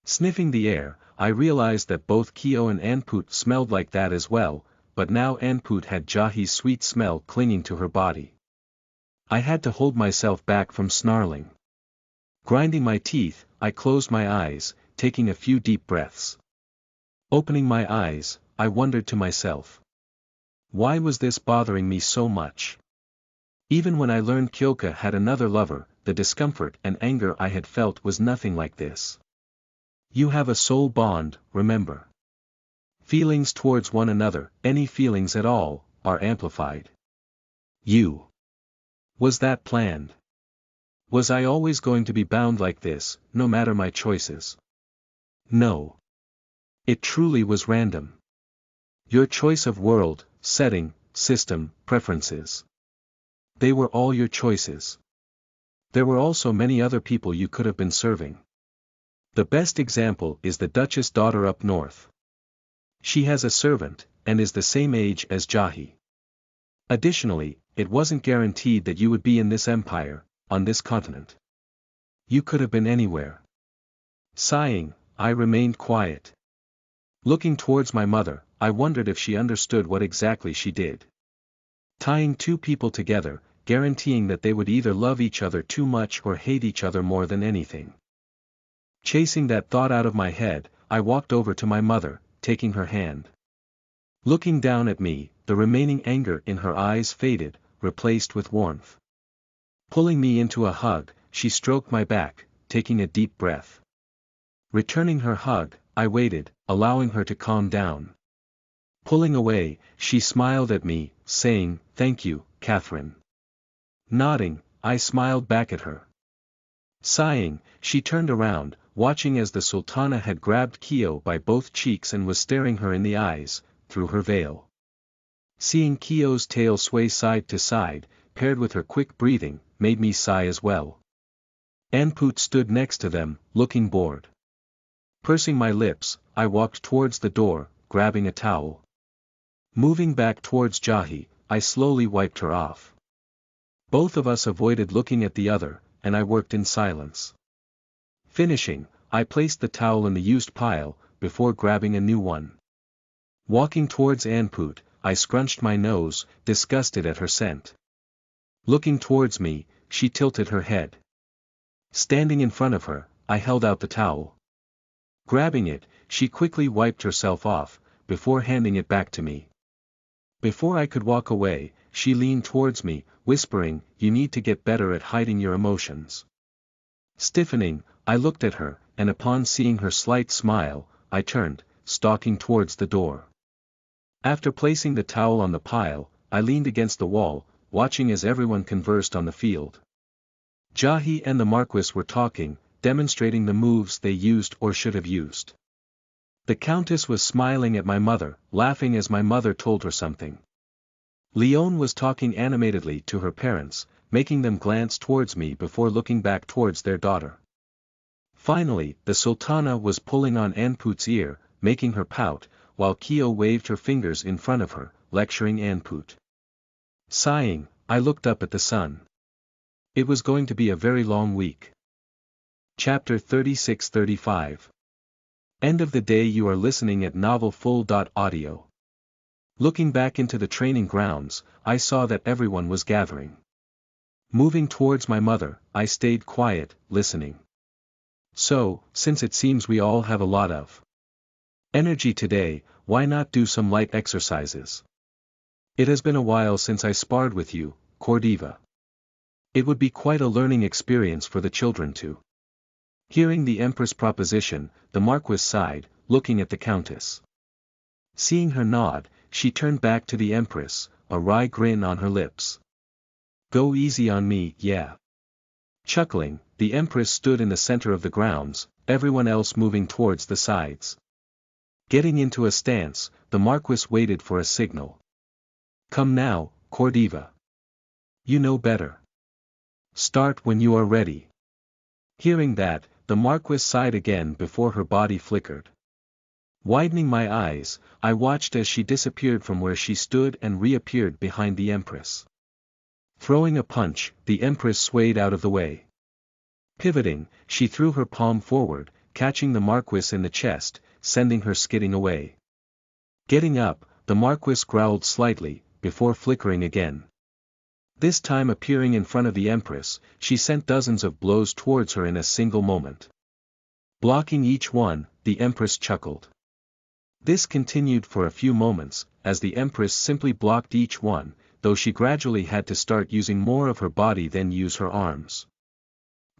Sniffing the air, I realized that both Kyo and Anput smelled like that as well, but now Anput had Jahi's sweet smell clinging to her body. I had to hold myself back from snarling. Grinding my teeth, I closed my eyes, taking a few deep breaths. Opening my eyes, I wondered to myself. Why was this bothering me so much? Even when I learned Kyoka had another lover, the discomfort and anger I had felt was nothing like this. You have a soul bond, remember. Feelings towards one another, any feelings at all, are amplified. Was that planned? Was I always going to be bound like this, no matter my choices? No. It truly was random. Your choice of world, setting, system, preferences. They were all your choices. There were also many other people you could have been serving. The best example is the Duchess daughter up north. She has a servant, and is the same age as Jahi. Additionally, it wasn't guaranteed that you would be in this empire, on this continent. You could have been anywhere. Sighing, I remained quiet. Looking towards my mother, I wondered if she understood what exactly she did. Tying two people together, guaranteeing that they would either love each other too much or hate each other more than anything. Chasing that thought out of my head, I walked over to my mother, taking her hand. Looking down at me, the remaining anger in her eyes faded, replaced with warmth. Pulling me into a hug, she stroked my back, taking a deep breath. Returning her hug, I waited, allowing her to calm down. Pulling away, she smiled at me, saying, "Thank you, Catherine." Nodding, I smiled back at her. Sighing, she turned around, watching as the Sultana had grabbed Kyo by both cheeks and was staring her in the eyes, through her veil. Seeing Kyo's tail sway side to side, paired with her quick breathing, made me sigh as well. Anput stood next to them, looking bored. Pursing my lips, I walked towards the door, grabbing a towel. Moving back towards Jahi, I slowly wiped her off. Both of us avoided looking at the other, and I worked in silence. Finishing, I placed the towel in the used pile, before grabbing a new one. Walking towards Anput, I scrunched my nose, disgusted at her scent. Looking towards me, she tilted her head. Standing in front of her, I held out the towel. Grabbing it, she quickly wiped herself off, before handing it back to me. Before I could walk away, she leaned towards me, whispering, "You need to get better at hiding your emotions." Stiffening, I looked at her, and upon seeing her slight smile, I turned, stalking towards the door. After placing the towel on the pile, I leaned against the wall, watching as everyone conversed on the field. Jahi and the Marquis were talking, demonstrating the moves they used or should have used. The Countess was smiling at my mother, laughing as my mother told her something. Leone was talking animatedly to her parents, making them glance towards me before looking back towards their daughter. Finally, the Sultana was pulling on Anput's ear, making her pout, while Keo waved her fingers in front of her, lecturing Anput. Sighing, I looked up at the sun. It was going to be a very long week. Chapter 36-35. End of the day. You are listening at novelfull.audio. Looking back into the training grounds, I saw that everyone was gathering. Moving towards my mother, I stayed quiet, listening. "So, since it seems we all have a lot of energy today, why not do some light exercises? It has been a while since I sparred with you, Cordiva. It would be quite a learning experience for the children too." Hearing the Empress' proposition, the Marquis sighed, looking at the Countess. Seeing her nod, she turned back to the Empress, a wry grin on her lips. "Go easy on me, yeah." Chuckling, the Empress stood in the center of the grounds, everyone else moving towards the sides. Getting into a stance, the Marquis waited for a signal. "Come now, Cordiva. You know better. Start when you are ready." Hearing that, the Marquis sighed again before her body flickered. Widening my eyes, I watched as she disappeared from where she stood and reappeared behind the Empress. Throwing a punch, the Empress swayed out of the way. Pivoting, she threw her palm forward, catching the Marquis in the chest, sending her skidding away. Getting up, the Marquis growled slightly, before flickering again. This time appearing in front of the Empress, she sent dozens of blows towards her in a single moment. Blocking each one, the Empress chuckled. This continued for a few moments, as the Empress simply blocked each one, though she gradually had to start using more of her body than use her arms.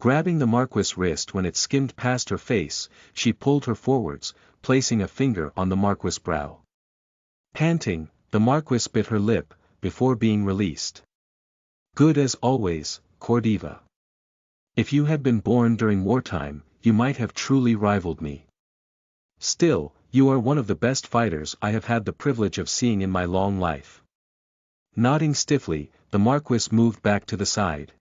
Grabbing the Marquis' wrist when it skimmed past her face, she pulled her forwards, placing a finger on the Marquis' brow. Panting, the Marquis bit her lip, before being released. "Good as always, Cordiva. If you had been born during wartime, you might have truly rivaled me. Still, you are one of the best fighters I have had the privilege of seeing in my long life." Nodding stiffly, the Marquis moved back to the side.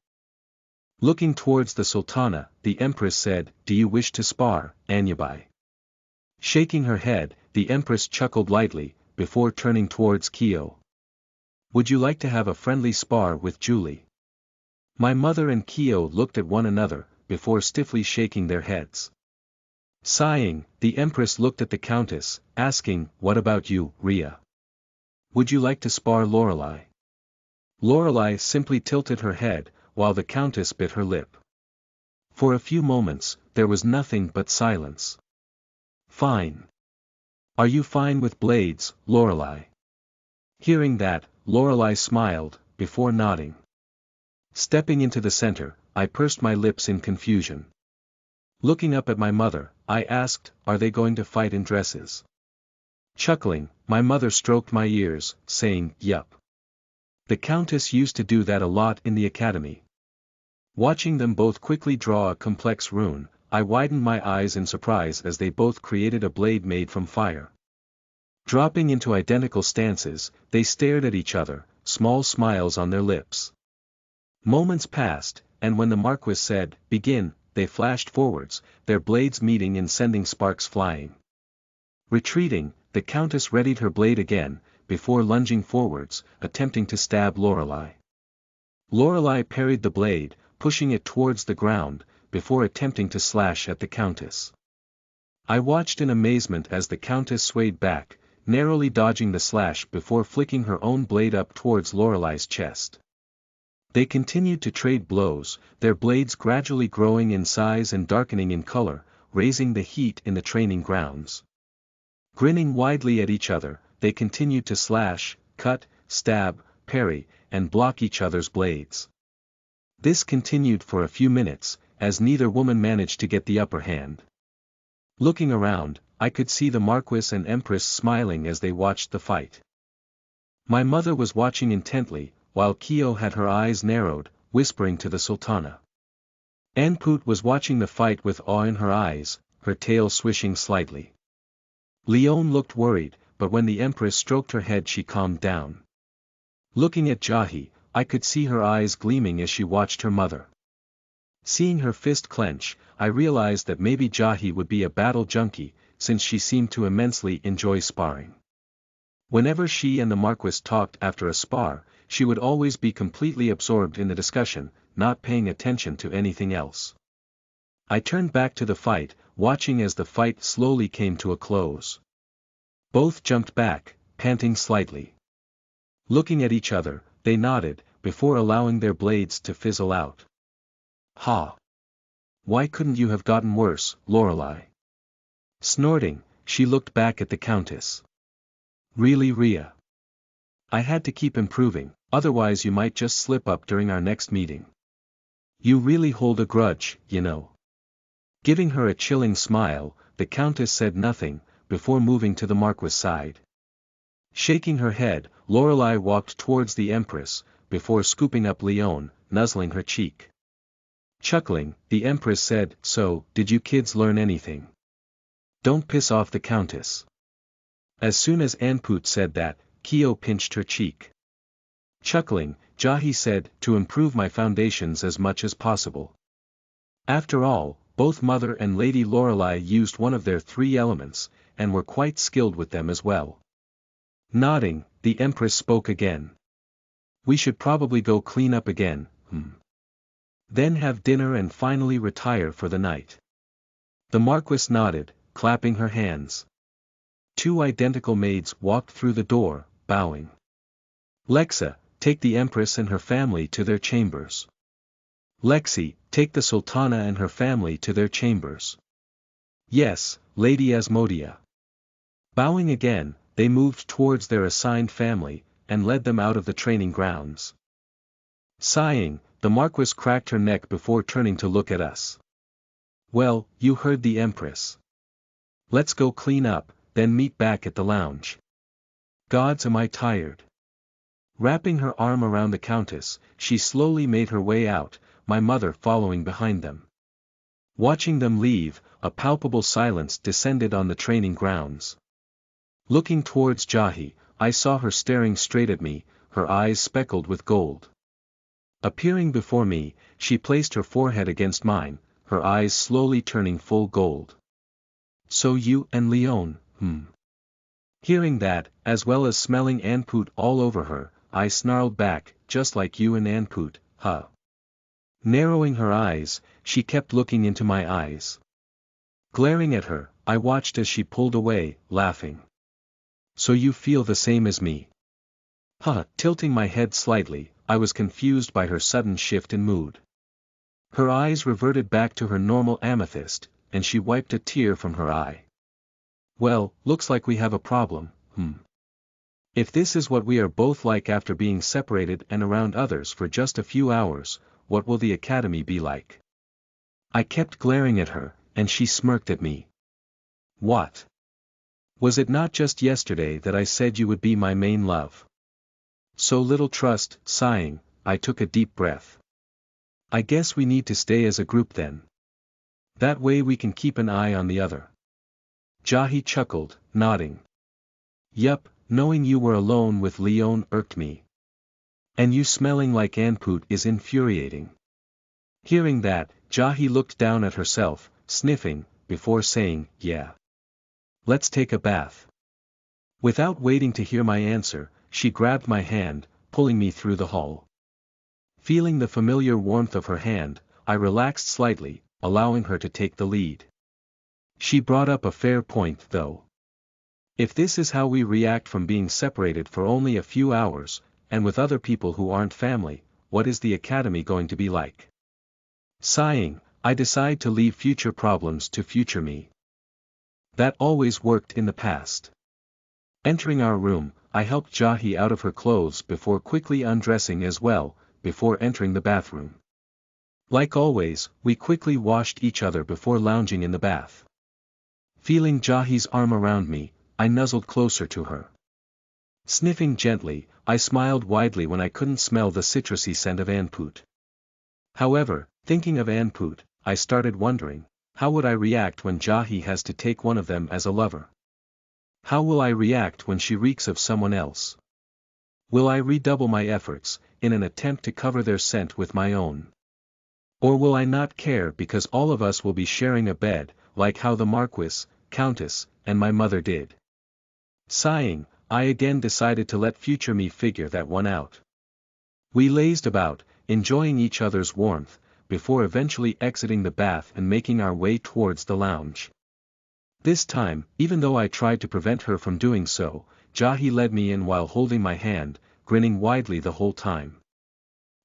Looking towards the Sultana, the Empress said, "Do you wish to spar, Anyabai?" Shaking her head, the Empress chuckled lightly, before turning towards Keo. "Would you like to have a friendly spar with Julie?" My mother and Keo looked at one another, before stiffly shaking their heads. Sighing, the Empress looked at the Countess, asking, "What about you, Rhea? Would you like to spar Lorelei?" Lorelei simply tilted her head, while the Countess bit her lip. For a few moments, there was nothing but silence. "Fine. Are you fine with blades, Lorelei?" Hearing that, Lorelei smiled, before nodding. Stepping into the center, I pursed my lips in confusion. Looking up at my mother, I asked, "Are they going to fight in dresses?" Chuckling, my mother stroked my ears, saying, "Yup. The Countess used to do that a lot in the academy." Watching them both quickly draw a complex rune, I widened my eyes in surprise as they both created a blade made from fire. Dropping into identical stances, they stared at each other, small smiles on their lips. Moments passed, and when the Marquis said, "Begin," they flashed forwards, their blades meeting and sending sparks flying. Retreating, the Countess readied her blade again, before lunging forwards, attempting to stab Lorelei. Lorelei parried the blade, pushing it towards the ground, before attempting to slash at the Countess. I watched in amazement as the Countess swayed back, narrowly dodging the slash before flicking her own blade up towards Lorelei's chest. They continued to trade blows, their blades gradually growing in size and darkening in color, raising the heat in the training grounds. Grinning widely at each other, they continued to slash, cut, stab, parry, and block each other's blades. This continued for a few minutes, as neither woman managed to get the upper hand. Looking around, I could see the Marquis and Empress smiling as they watched the fight. My mother was watching intently, while Keo had her eyes narrowed, whispering to the Sultana. Anput was watching the fight with awe in her eyes, her tail swishing slightly. Leone looked worried, but when the Empress stroked her head she calmed down. Looking at Jahi, I could see her eyes gleaming as she watched her mother. Seeing her fist clench, I realized that maybe Jahi would be a battle junkie, since she seemed to immensely enjoy sparring. Whenever she and the Marquis talked after a spar, she would always be completely absorbed in the discussion, not paying attention to anything else. I turned back to the fight, watching as the fight slowly came to a close. Both jumped back, panting slightly. Looking at each other, they nodded, before allowing their blades to fizzle out. Ha! Why couldn't you have gotten worse, Lorelei? Snorting, she looked back at the Countess. Really, Rhea? I had to keep improving, otherwise you might just slip up during our next meeting. You really hold a grudge, you know. Giving her a chilling smile, the Countess said nothing, before moving to the Marquis' side. Shaking her head, Lorelei walked towards the Empress, before scooping up Leone, nuzzling her cheek. Chuckling, the Empress said, "So, did you kids learn anything? Don't piss off the Countess." As soon as Anput said that, Keo pinched her cheek. Chuckling, Jahi said, "To improve my foundations as much as possible." After all, both Mother and Lady Lorelei used one of their 3 elements, and were quite skilled with them as well. Nodding, the Empress spoke again. "We should probably go clean up again, Then have dinner and finally retire for the night." The Marquis nodded, clapping her hands. 2 identical maids walked through the door, bowing. "Lexa, take the Empress and her family to their chambers." "Lexi, take the Sultana and her family to their chambers." "Yes, Lady Asmodia." Bowing again, they moved towards their assigned family, and led them out of the training grounds. Sighing, the Marquis cracked her neck before turning to look at us. "Well, you heard the Empress. Let's go clean up, then meet back at the lounge. Gods, am I tired." Wrapping her arm around the Countess, she slowly made her way out, my mother following behind them. Watching them leave, a palpable silence descended on the training grounds. Looking towards Jahi, I saw her staring straight at me, her eyes speckled with gold. Appearing before me, she placed her forehead against mine, her eyes slowly turning full gold. "So you and Leone, Hearing that, as well as smelling Anput all over her, I snarled back, "Just like you and Anput, huh?" Narrowing her eyes, she kept looking into my eyes. Glaring at her, I watched as she pulled away, laughing. "So you feel the same as me?" Huh, tilting my head slightly, I was confused by her sudden shift in mood. Her eyes reverted back to her normal amethyst, and she wiped a tear from her eye. "Well, looks like we have a problem, If this is what we are both like after being separated and around others for just a few hours, what will the academy be like?" I kept glaring at her, and she smirked at me. "What? Was it not just yesterday that I said you would be my main love? So little trust." Sighing, I took a deep breath. "I guess we need to stay as a group then. That way we can keep an eye on the other." Jahi chuckled, nodding. "Yup, knowing you were alone with Leone irked me. And you smelling like Anput is infuriating." Hearing that, Jahi looked down at herself, sniffing, before saying, "Yeah. Let's take a bath." Without waiting to hear my answer, she grabbed my hand, pulling me through the hall. Feeling the familiar warmth of her hand, I relaxed slightly, allowing her to take the lead. She brought up a fair point though. If this is how we react from being separated for only a few hours, and with other people who aren't family, what is the academy going to be like? Sighing, I decide to leave future problems to future me. That always worked in the past. Entering our room, I helped Jahi out of her clothes before quickly undressing as well, before entering the bathroom. Like always, we quickly washed each other before lounging in the bath. Feeling Jahi's arm around me, I nuzzled closer to her. Sniffing gently, I smiled widely when I couldn't smell the citrusy scent of Anput. However, thinking of Anput, I started wondering, how would I react when Jahi has to take one of them as a lover? How will I react when she reeks of someone else? Will I redouble my efforts, in an attempt to cover their scent with my own? Or will I not care because all of us will be sharing a bed, like how the Marquis, Countess, and my mother did? Sighing, I again decided to let future me figure that one out. We lazed about, enjoying each other's warmth, before eventually exiting the bath and making our way towards the lounge. This time, even though I tried to prevent her from doing so, Jahi led me in while holding my hand, grinning widely the whole time.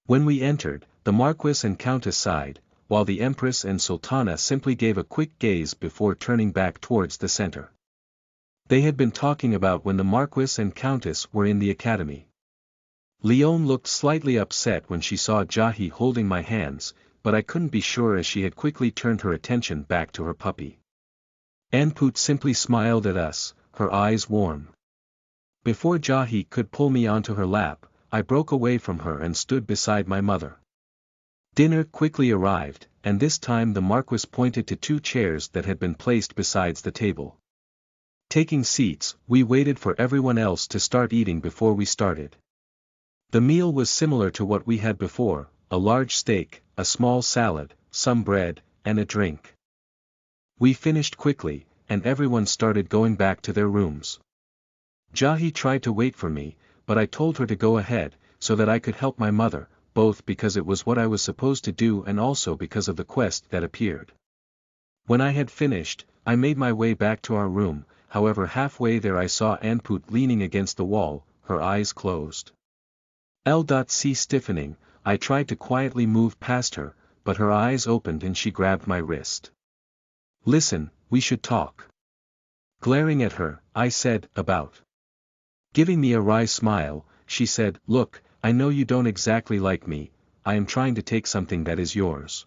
When we entered, the Marquis and Countess sighed, while the Empress and Sultana simply gave a quick gaze before turning back towards the center. They had been talking about when the Marquis and Countess were in the academy. Leone looked slightly upset when she saw Jahi holding my hands, but I couldn't be sure as she had quickly turned her attention back to her puppy. Anput simply smiled at us, her eyes warm. Before Jahi could pull me onto her lap, I broke away from her and stood beside my mother. Dinner quickly arrived, and this time the Marquis pointed to 2 chairs that had been placed besides the table. Taking seats, we waited for everyone else to start eating before we started. The meal was similar to what we had before, a large steak, a small salad, some bread, and a drink. We finished quickly, and everyone started going back to their rooms. Jahi tried to wait for me, but I told her to go ahead, so that I could help my mother, both because it was what I was supposed to do and also because of the quest that appeared. When I had finished, I made my way back to our room, however halfway there I saw Anput leaning against the wall, her eyes closed. L.C. stiffening, I tried to quietly move past her, but her eyes opened and she grabbed my wrist. Listen, we should talk. Glaring at her, I said, about. Giving me a wry smile, she said, look, I know you don't exactly like me, I am trying to take something that is yours.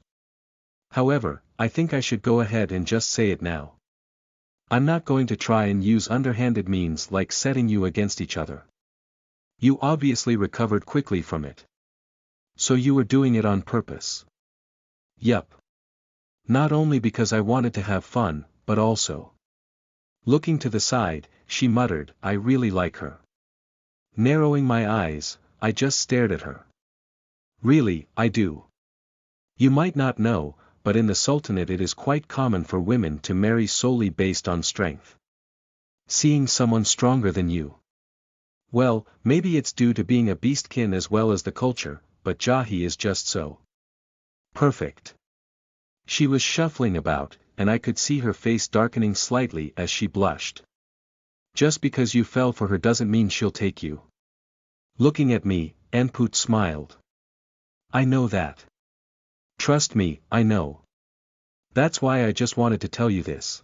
However, I think I should go ahead and just say it now. I'm not going to try and use underhanded means like setting you against each other. You obviously recovered quickly from it. So you were doing it on purpose. Yup. Not only because I wanted to have fun, but also. Looking to the side, she muttered, I really like her. Narrowing my eyes, I just stared at her. Really, I do. You might not know, but in the Sultanate it is quite common for women to marry solely based on strength. Seeing someone stronger than you. Well, maybe it's due to being a beastkin as well as the culture, but Jahi is just so. Perfect. She was shuffling about, and I could see her face darkening slightly as she blushed. Just because you fell for her doesn't mean she'll take you. Looking at me, Anput smiled. I know that. Trust me, I know. That's why I just wanted to tell you this.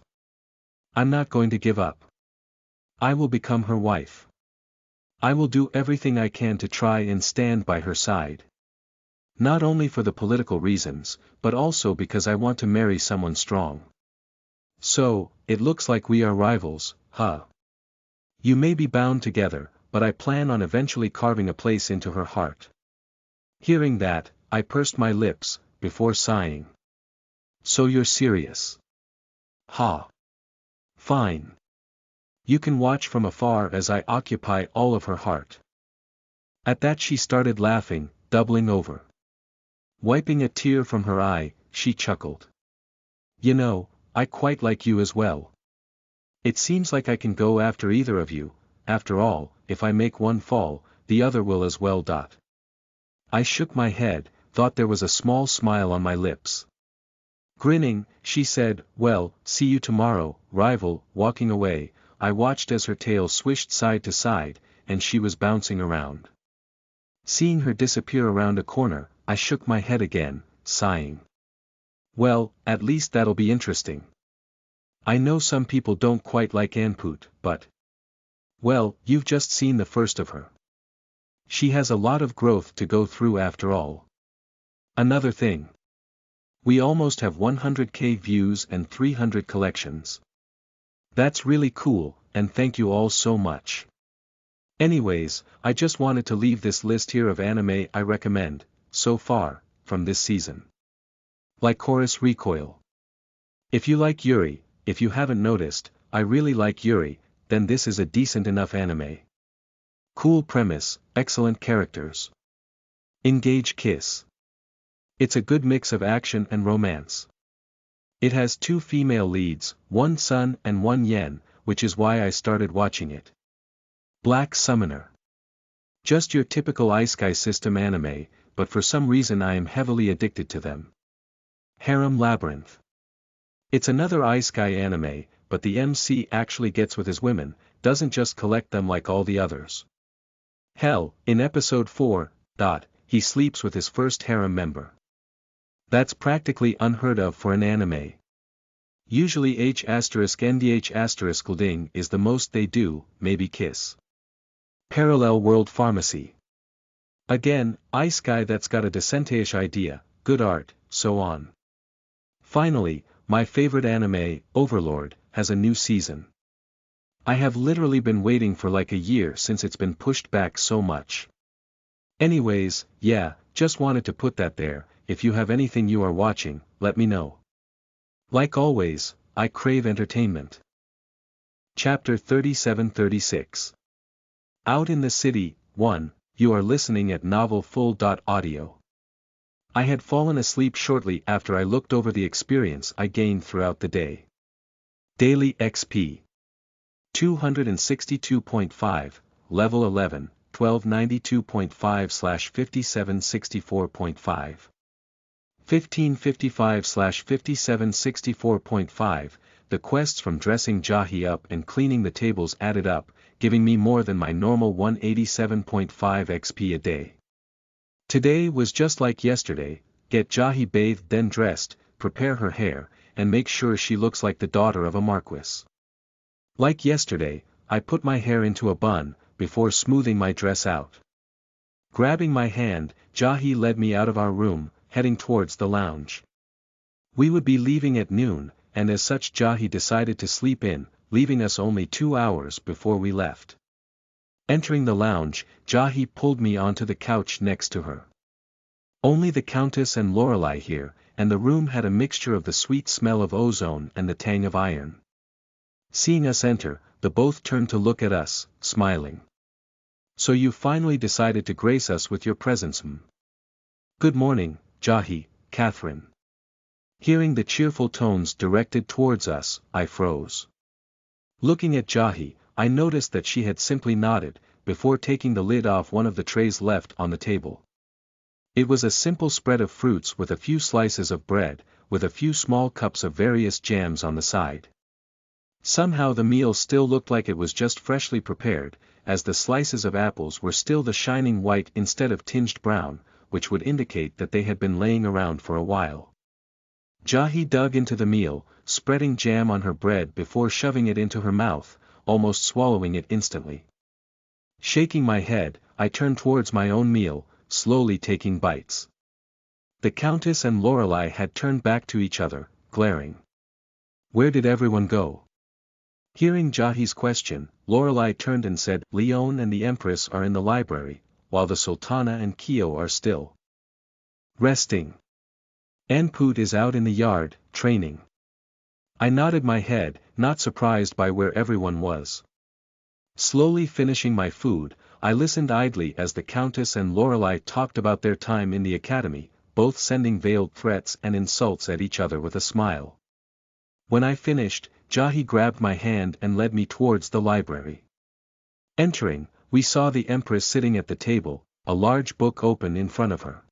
I'm not going to give up. I will become her wife. I will do everything I can to try and stand by her side. Not only for the political reasons, but also because I want to marry someone strong. So, it looks like we are rivals, huh? You may be bound together, but I plan on eventually carving a place into her heart. Hearing that, I pursed my lips, before sighing. So you're serious? Ha. Fine. You can watch from afar as I occupy all of her heart. At that she started laughing, doubling over. Wiping a tear from her eye, she chuckled. You know, I quite like you as well. It seems like I can go after either of you, after all, if I make one fall, the other will as well. I shook my head, thought there was a small smile on my lips. Grinning, she said, well, see you tomorrow, rival. Walking away, I watched as her tail swished side to side, and she was bouncing around. Seeing her disappear around a corner, I shook my head again, sighing. Well, at least that'll be interesting. I know some people don't quite like Anput, but... well, you've just seen the first of her. She has a lot of growth to go through after all. Another thing. We almost have 100k views and 300 collections. That's really cool, and thank you all so much. Anyways, I just wanted to leave this list here of anime I recommend, so far, from this season. Lycoris Recoil. If you like Yuri, if you haven't noticed, I really like Yuri, then this is a decent enough anime. Cool premise, excellent characters. Engage Kiss. It's a good mix of action and romance. It has 2 female leads, one Sun and one Yen, which is why I started watching it. Black Summoner. Just your typical Isekai system anime, but for some reason I am heavily addicted to them. Harem Labyrinth. It's another Isekai anime, but the MC actually gets with his women, doesn't just collect them like all the others. Hell, in episode 4, he sleeps with his first harem member. That's practically unheard of for an anime. Usually H*NDH**Lding is the most they do, maybe Kiss. Parallel World Pharmacy. Again, Isekai that's got a decentish idea, good art, so on. Finally, my favorite anime, Overlord, has a new season. I have literally been waiting for like a year since it's been pushed back so much. Anyways, yeah, just wanted to put that there. If you have anything you are watching, let me know. Like always, I crave entertainment. Chapter 37-36. Out in the City, 1, you are listening at novelfull.audio. I had fallen asleep shortly after I looked over the experience I gained throughout the day. Daily XP. 262.5, Level 11, 1292.5/5764.5. 1555/5764.5, the quests from dressing Jahi up and cleaning the tables added up, giving me more than my normal 187.5 XP a day. Today was just like yesterday, get Jahi bathed then dressed, prepare her hair, and make sure she looks like the daughter of a marquis. Like yesterday, I put my hair into a bun, before smoothing my dress out. Grabbing my hand, Jahi led me out of our room, heading towards the lounge. We would be leaving at noon, and as such Jahi decided to sleep in, leaving us only 2 hours before we left. Entering the lounge, Jahi pulled me onto the couch next to her. Only the Countess and Lorelei here, and the room had a mixture of the sweet smell of ozone and the tang of iron. Seeing us enter, the both turned to look at us, smiling. So you finally decided to grace us with your presence, hmm? Good morning, Jahi, Catherine. Hearing the cheerful tones directed towards us, I froze. Looking at Jahi, I noticed that she had simply nodded, before taking the lid off one of the trays left on the table. It was a simple spread of fruits with a few slices of bread, with a few small cups of various jams on the side. Somehow the meal still looked like it was just freshly prepared, as the slices of apples were still the shining white instead of tinged brown, which would indicate that they had been laying around for a while. Jahi dug into the meal, spreading jam on her bread before shoving it into her mouth, almost swallowing it instantly. Shaking my head, I turned towards my own meal, slowly taking bites. The Countess and Lorelei had turned back to each other, glaring. Where did everyone go? Hearing Jahi's question, Lorelei turned and said, Leon and the Empress are in the library, while the Sultana and Kyo are still resting. Anput is out in the yard, training. I nodded my head, not surprised by where everyone was. Slowly finishing my food, I listened idly as the Countess and Lorelei talked about their time in the academy, both sending veiled threats and insults at each other with a smile. When I finished, Jahi grabbed my hand and led me towards the library. Entering, we saw the Empress sitting at the table, a large book open in front of her.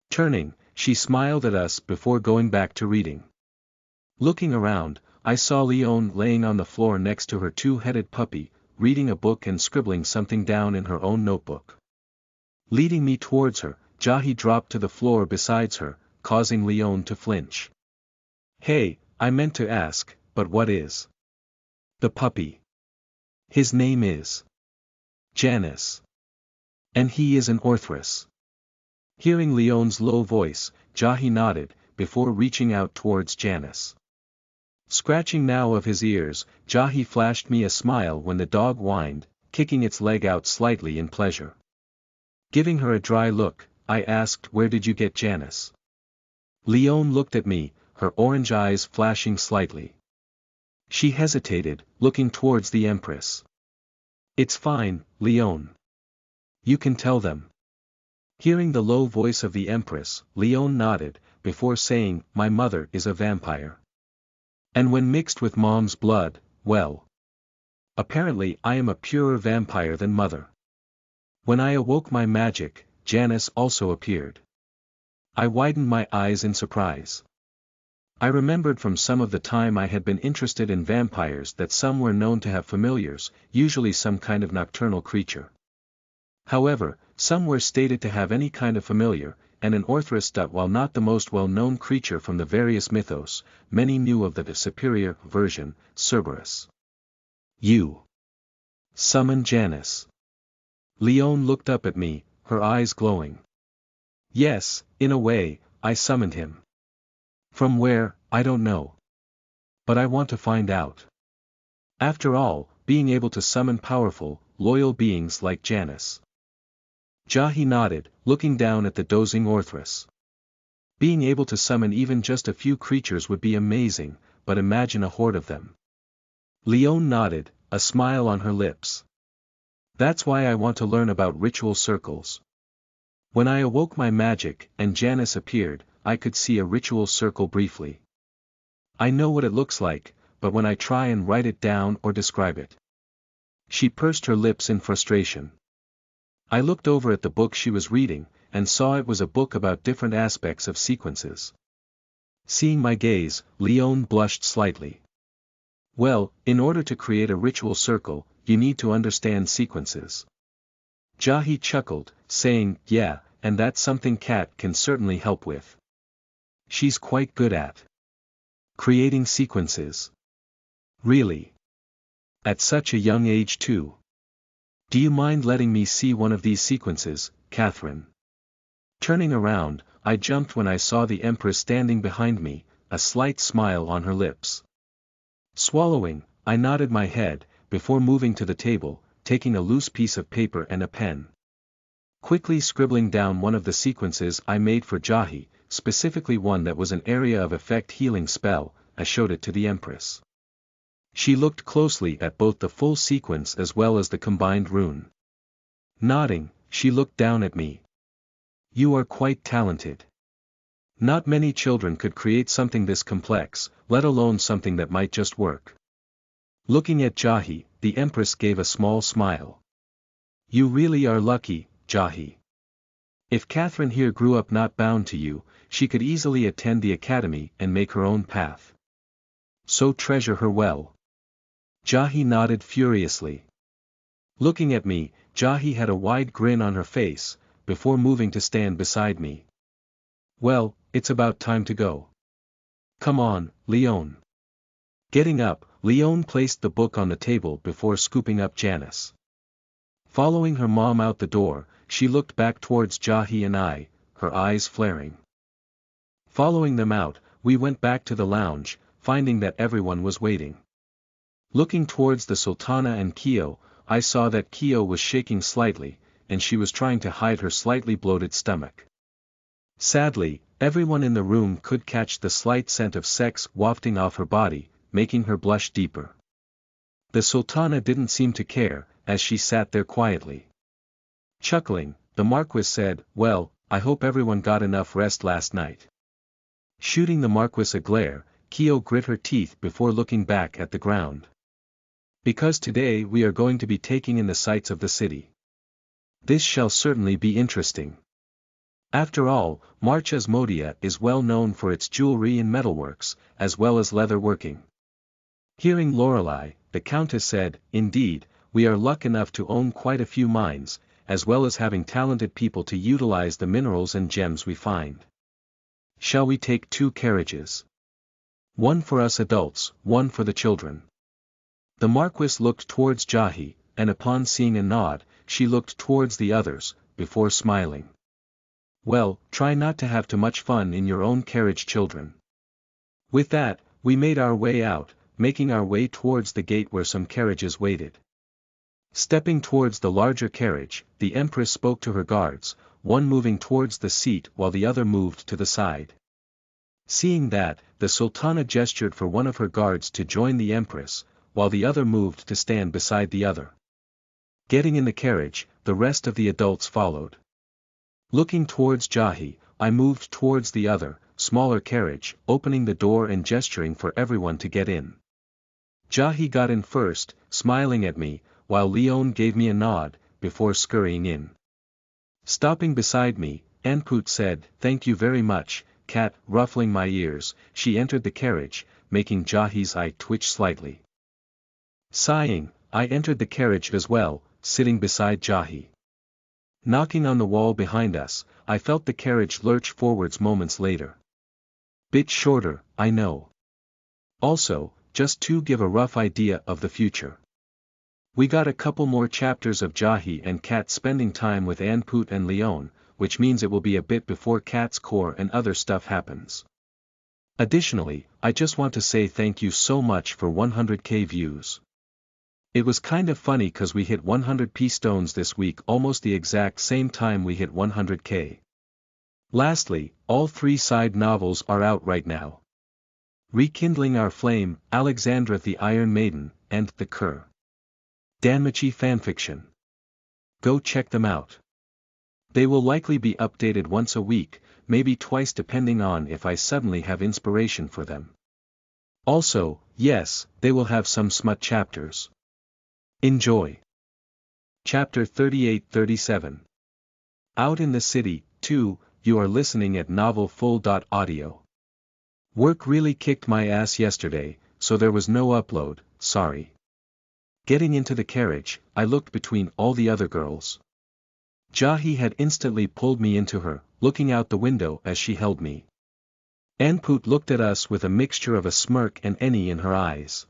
Turning, she smiled at us before going back to reading. Looking around, I saw Leone laying on the floor next to her two-headed puppy, reading a book and scribbling something down in her own notebook. Leading me towards her, Jahi dropped to the floor beside her, causing Leone to flinch. "Hey, I meant to ask, but what is the puppy?" "His name is Janus. And he is an Orthrus." Hearing Leone's low voice, Jahi nodded, before reaching out towards Janus. Scratching now of his ears, Jahi flashed me a smile when the dog whined, kicking its leg out slightly in pleasure. Giving her a dry look, I asked, "Where did you get Janus?" Leone looked at me, her orange eyes flashing slightly. She hesitated, looking towards the Empress. "It's fine, Leone. You can tell them." Hearing the low voice of the Empress, Leone nodded, before saying, "My mother is a vampire. And when mixed with Mom's blood, well. Apparently I am a purer vampire than Mother. When I awoke my magic, Janus also appeared." I widened my eyes in surprise. I remembered from some of the time I had been interested in vampires that some were known to have familiars, usually some kind of nocturnal creature. However, some were stated to have any kind of familiar, and an Orthrus. While not the most well-known creature from the various mythos, many knew of the superior version, Cerberus. "You summon Janus?" Leone looked up at me, her eyes glowing. "Yes, in a way, I summoned him. From where, I don't know. But I want to find out. After all, being able to summon powerful, loyal beings like Janus." Jahi nodded, looking down at the dozing Orthrus. "Being able to summon even just a few creatures would be amazing, but imagine a horde of them." Leone nodded, a smile on her lips. "That's why I want to learn about ritual circles. When I awoke my magic and Janus appeared, I could see a ritual circle briefly. I know what it looks like, but when I try and write it down or describe it." She pursed her lips in frustration. I looked over at the book she was reading, and saw it was a book about different aspects of sequences. Seeing my gaze, Leone blushed slightly. "Well, in order to create a ritual circle, you need to understand sequences." Jahi chuckled, saying, "Yeah, and that's something Kat can certainly help with. She's quite good at creating sequences." "Really? At such a young age too? Do you mind letting me see one of these sequences, Catherine?" Turning around, I jumped when I saw the Empress standing behind me, a slight smile on her lips. Swallowing, I nodded my head, before moving to the table, taking a loose piece of paper and a pen. Quickly scribbling down one of the sequences I made for Jahi, specifically one that was an area of effect healing spell, I showed it to the Empress. She looked closely at both the full sequence as well as the combined rune. Nodding, she looked down at me. "You are quite talented. Not many children could create something this complex, let alone something that might just work." Looking at Jahi, the Empress gave a small smile. "You really are lucky, Jahi. If Catherine here grew up not bound to you, she could easily attend the academy and make her own path. So treasure her well." Jahi nodded furiously. Looking at me, Jahi had a wide grin on her face, before moving to stand beside me. "Well, it's about time to go. Come on, Leone." Getting up, Leone placed the book on the table before scooping up Janus. Following her mom out the door, she looked back towards Jahi and I, her eyes flaring. Following them out, we went back to the lounge, finding that everyone was waiting. Looking towards the Sultana and Kyo, I saw that Kyo was shaking slightly, and she was trying to hide her slightly bloated stomach. Sadly, everyone in the room could catch the slight scent of sex wafting off her body, making her blush deeper. The Sultana didn't seem to care, as she sat there quietly. Chuckling, the Marquis said, "Well, I hope everyone got enough rest last night." Shooting the Marquis a glare, Kyo grit her teeth before looking back at the ground. Because today we are going to be taking in the sights of the city. This shall certainly be interesting. After all, March Asmodia is well known for its jewelry and metalworks, as well as leather working. Hearing Lorelei, the Countess said, "Indeed, we are lucky enough to own quite a few mines, as well as having talented people to utilize the minerals and gems we find. Shall we take 2 carriages? One for us adults, one for the children." The Marquis looked towards Jahi, and upon seeing a nod, she looked towards the others, before smiling. "Well, try not to have too much fun in your own carriage, children." With that, we made our way out, making our way towards the gate where some carriages waited. Stepping towards the larger carriage, the Empress spoke to her guards, one moving towards the seat while the other moved to the side. Seeing that, the Sultana gestured for one of her guards to join the Empress, while the other moved to stand beside the other. Getting in the carriage, the rest of the adults followed. Looking towards Jahi, I moved towards the other, smaller carriage, opening the door and gesturing for everyone to get in. Jahi got in first, smiling at me, while Leon gave me a nod, before scurrying in. Stopping beside me, Anput said, "Thank you very much, Cat." Ruffling my ears, she entered the carriage, making Jahi's eye twitch slightly. Sighing, I entered the carriage as well, sitting beside Jahi. Knocking on the wall behind us, I felt the carriage lurch forwards moments later. Bit shorter, I know. Also, just to give a rough idea of the future. We got a couple more chapters of Jahi and Cat spending time with Anput and Leon, which means it will be a bit before Cat's core and other stuff happens. Additionally, I just want to say thank you so much for 100k views. It was kind of funny cause we hit 100 p-stones this week, almost the exact same time we hit 100k. Lastly, all 3 side novels are out right now. Rekindling Our Flame, Alexandra the Iron Maiden, and The Cur. Danmachi fanfiction. Go check them out. They will likely be updated once a week, maybe twice depending on if I suddenly have inspiration for them. Also, yes, they will have some smut chapters. Enjoy. Chapter 38-37. Out in the City, 2, you are listening at novelfull.audio. Work really kicked my ass yesterday, so there was no upload, sorry. Getting into the carriage, I looked between all the other girls. Jahi had instantly pulled me into her, looking out the window as she held me. Anput looked at us with a mixture of a smirk and envy in her eyes.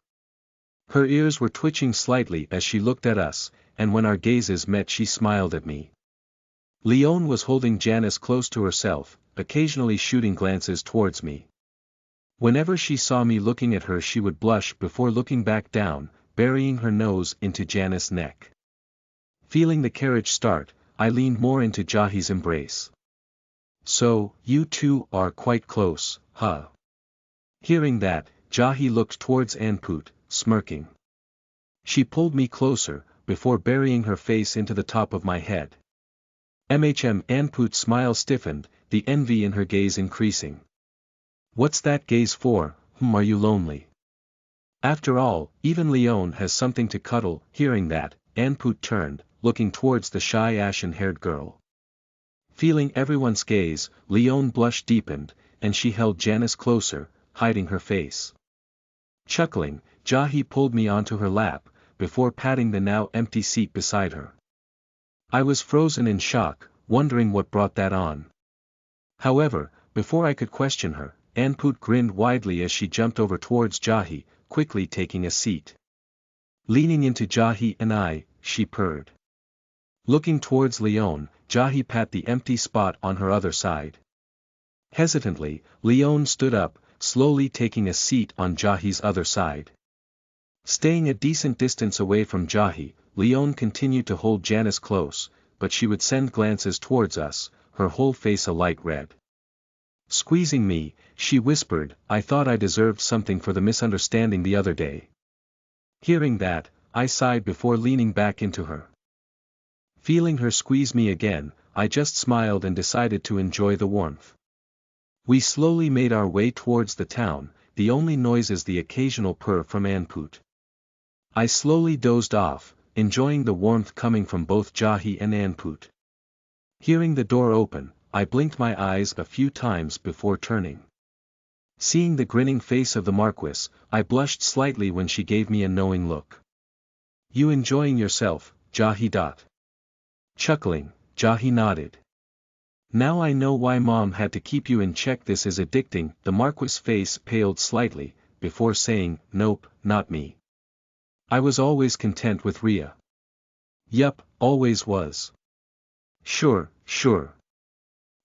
Her ears were twitching slightly as she looked at us, and when our gazes met she smiled at me. Leon was holding Janice close to herself, occasionally shooting glances towards me. Whenever she saw me looking at her she would blush before looking back down, burying her nose into Janice's neck. Feeling the carriage start, I leaned more into Jahi's embrace. "So, you two are quite close, huh?" Hearing that, Jahi looked towards Anput, smirking. She pulled me closer, before burying her face into the top of my head. Anput's smile stiffened, the envy in her gaze increasing. "What's that gaze for? Are you lonely? After all, even Leon has something to cuddle." Hearing that, Anput turned, looking towards the shy ashen-haired girl. Feeling everyone's gaze, Leon blush deepened, and she held Janice closer, hiding her face. Chuckling, Jahi pulled me onto her lap, before patting the now empty seat beside her. I was frozen in shock, wondering what brought that on. However, before I could question her, Anput grinned widely as she jumped over towards Jahi, quickly taking a seat. Leaning into Jahi and I, she purred. Looking towards Leon, Jahi pat the empty spot on her other side. Hesitantly, Leon stood up, slowly taking a seat on Jahi's other side. Staying a decent distance away from Jahi, Leon continued to hold Janice close, but she would send glances towards us, her whole face a light red. Squeezing me, she whispered, "I thought I deserved something for the misunderstanding the other day." Hearing that, I sighed before leaning back into her. Feeling her squeeze me again, I just smiled and decided to enjoy the warmth. We slowly made our way towards the town, the only noises the occasional purr from Anput. I slowly dozed off, enjoying the warmth coming from both Jahi and Anput. Hearing the door open, I blinked my eyes a few times before turning. Seeing the grinning face of the Marquis, I blushed slightly when she gave me a knowing look. You enjoying yourself, Jahi? Chuckling, Jahi nodded. Now I know why Mom had to keep you in check. This is addicting. The Marquis' face paled slightly, before saying, nope, not me. I was always content with Ria. Yup, always was. Sure.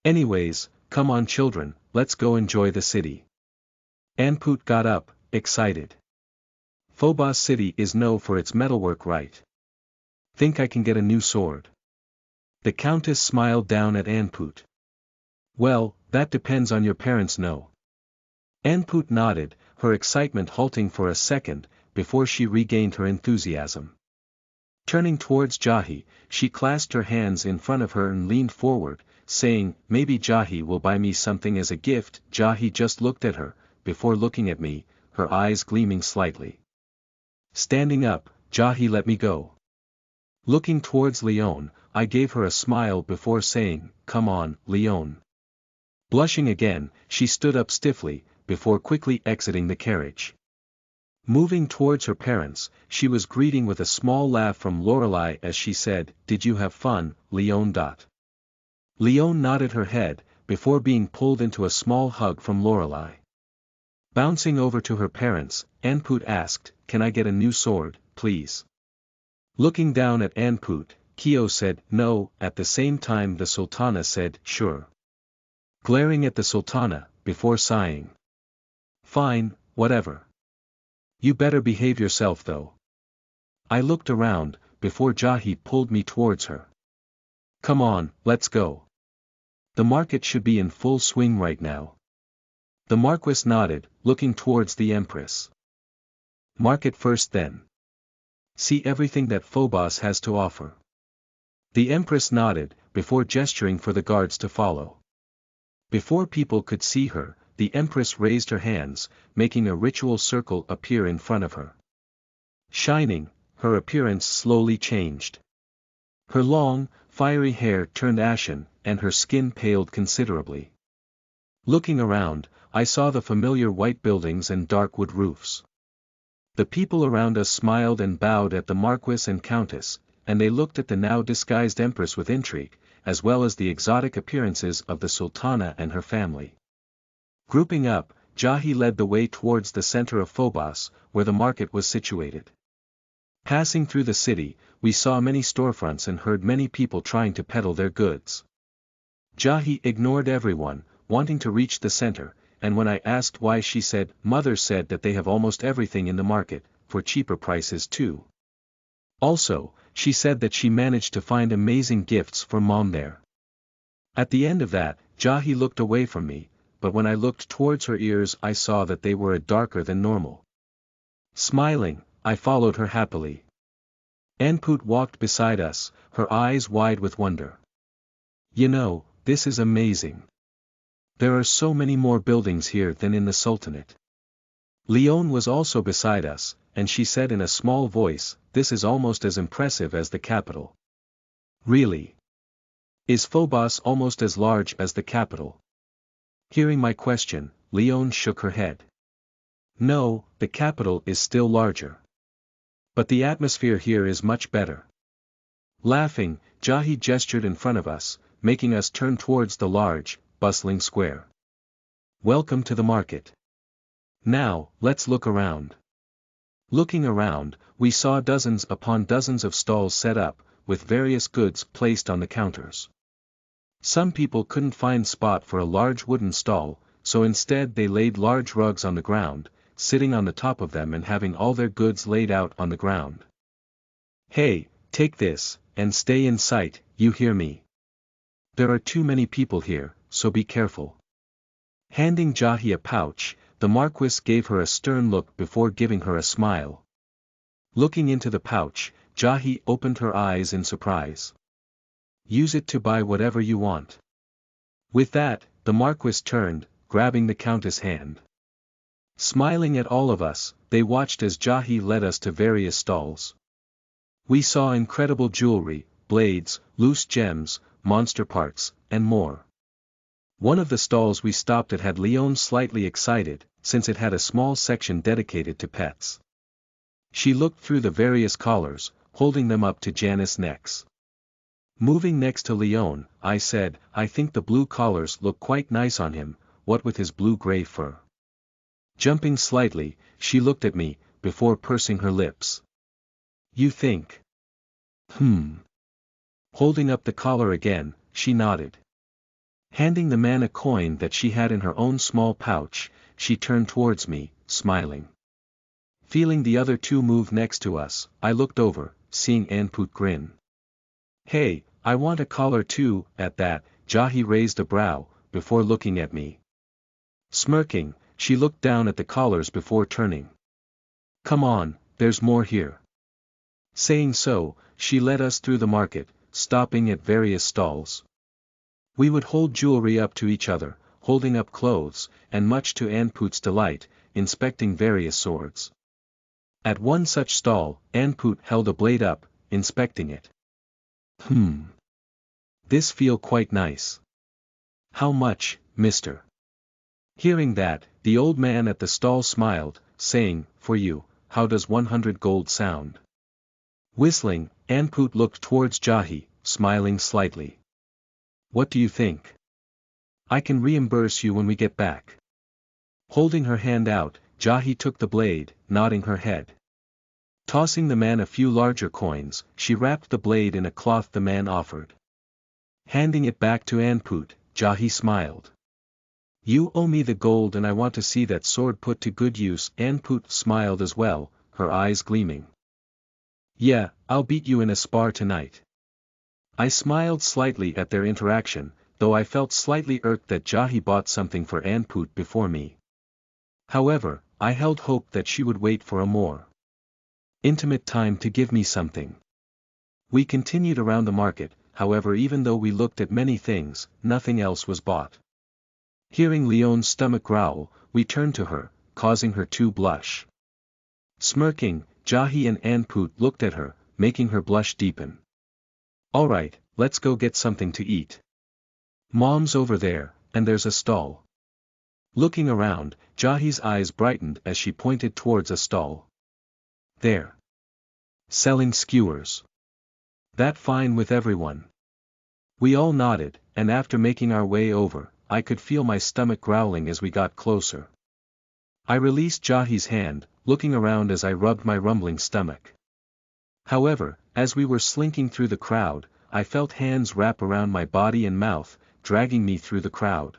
Anyways, come on children, let's go enjoy the city. Anput got up, excited. Phobos City is known for its metalwork, right? Think I can get a new sword? The Countess smiled down at Anput. Well, that depends on your parents. No. Anput nodded, her excitement halting for a second, before she regained her enthusiasm. Turning towards Jahi, she clasped her hands in front of her and leaned forward, saying, maybe Jahi will buy me something as a gift. Jahi just looked at her, before looking at me, her eyes gleaming slightly. Standing up, Jahi let me go. Looking towards Leon, I gave her a smile before saying, come on, Leon. Blushing again, she stood up stiffly, before quickly exiting the carriage. Moving towards her parents, she was greeting with a small laugh from Lorelei as she said, did you have fun, Leon? Leon nodded her head, before being pulled into a small hug from Lorelei. Bouncing over to her parents, Anput asked, can I get a new sword, please? Looking down at Anput, Kyo said, no. At the same time the Sultana said, sure. Glaring at the Sultana, before sighing. Fine, whatever. You better behave yourself though. I looked around, before Jahi pulled me towards her. Come on, let's go. The market should be in full swing right now. The Marquis nodded, looking towards the Empress. Market first then. See everything that Phobos has to offer. The Empress nodded, before gesturing for the guards to follow. Before people could see her, the Empress raised her hands, making a ritual circle appear in front of her. Shining, her appearance slowly changed. Her long, fiery hair turned ashen, and her skin paled considerably. Looking around, I saw the familiar white buildings and dark wood roofs. The people around us smiled and bowed at the Marquis and Countess, and they looked at the now disguised Empress with intrigue, as well as the exotic appearances of the Sultana and her family. Grouping up, Jahi led the way towards the center of Phobos, where the market was situated. Passing through the city, we saw many storefronts and heard many people trying to peddle their goods. Jahi ignored everyone, wanting to reach the center, and when I asked why she said, Mother said that they have almost everything in the market, for cheaper prices too. Also, she said that she managed to find amazing gifts for Mom there. At the end of that, Jahi looked away from me, but when I looked towards her ears I saw that they were darker than normal. Smiling, I followed her happily. Anput walked beside us, her eyes wide with wonder. You know, this is amazing. There are so many more buildings here than in the Sultanate. Leon was also beside us, and she said in a small voice, this is almost as impressive as the capital. Really? Is Phobos almost as large as the capital? Hearing my question, Leon shook her head. No, the capital is still larger. But the atmosphere here is much better. Laughing, Jahi gestured in front of us, making us turn towards the large, bustling square. Welcome to the market. Now, let's look around. Looking around, we saw dozens upon dozens of stalls set up, with various goods placed on the counters. Some people couldn't find spot for a large wooden stall, so instead they laid large rugs on the ground, sitting on the top of them and having all their goods laid out on the ground. Hey, take this, and stay in sight, you hear me? There are too many people here, so be careful. Handing Jahi a pouch, the Marquis gave her a stern look before giving her a smile. Looking into the pouch, Jahi opened her eyes in surprise. Use it to buy whatever you want. With that, the Marquis turned, grabbing the Countess' hand. Smiling at all of us, they watched as Jahi led us to various stalls. We saw incredible jewelry, blades, loose gems, monster parts, and more. One of the stalls we stopped at had Leon slightly excited, since it had a small section dedicated to pets. She looked through the various collars, holding them up to Janice's necks. Moving next to Leon, I said, I think the blue collars look quite nice on him, what with his blue-gray fur. Jumping slightly, she looked at me, before pursing her lips. You think? Holding up the collar again, she nodded. Handing the man a coin that she had in her own small pouch, she turned towards me, smiling. Feeling the other two move next to us, I looked over, seeing Anput grin. Hey, I want a collar too. At that, Jahi raised a brow, before looking at me. Smirking, she looked down at the collars before turning. Come on, there's more here. Saying so, she led us through the market, stopping at various stalls. We would hold jewelry up to each other, holding up clothes, and much to Anput's delight, inspecting various swords. At one such stall, Anput held a blade up, inspecting it. This feel quite nice. How much, mister? Hearing that, the old man at the stall smiled, saying, for you, how does 100 gold sound? Whistling, Anput looked towards Jahi, smiling slightly. What do you think? I can reimburse you when we get back. Holding her hand out, Jahi took the blade, nodding her head. Tossing the man a few larger coins, she wrapped the blade in a cloth the man offered. Handing it back to Anput, Jahi smiled. You owe me the gold and I want to see that sword put to good use. Anput smiled as well, her eyes gleaming. Yeah, I'll beat you in a spar tonight. I smiled slightly at their interaction, though I felt slightly irked that Jahi bought something for Anput before me. However, I held hope that she would wait for a more intimate time to give me something. We continued around the market, however even though we looked at many things, nothing else was bought. Hearing Leon's stomach growl, we turned to her, causing her to blush. Smirking, Jahi and Anput looked at her, making her blush deepen. Alright, let's go get something to eat. Mom's over there, and there's a stall. Looking around, Jahi's eyes brightened as she pointed towards a stall. There. Selling skewers. That fine with everyone. We all nodded, and after making our way over, I could feel my stomach growling as we got closer. I released Jahi's hand, looking around as I rubbed my rumbling stomach. However, as we were slinking through the crowd, I felt hands wrap around my body and mouth, dragging me through the crowd.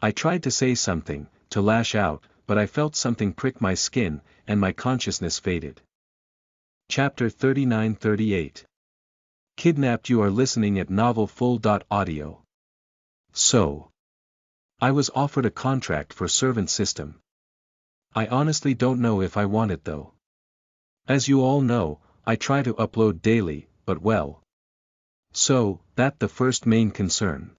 I tried to say something, to lash out, but I felt something prick my skin, and my consciousness faded. Chapter 39-38. Kidnapped. You are listening at novelfull.audio. So. I was offered a contract for servant system. I honestly don't know if I want it though. As you all know, I try to upload daily, but well. So, that's the first main concern.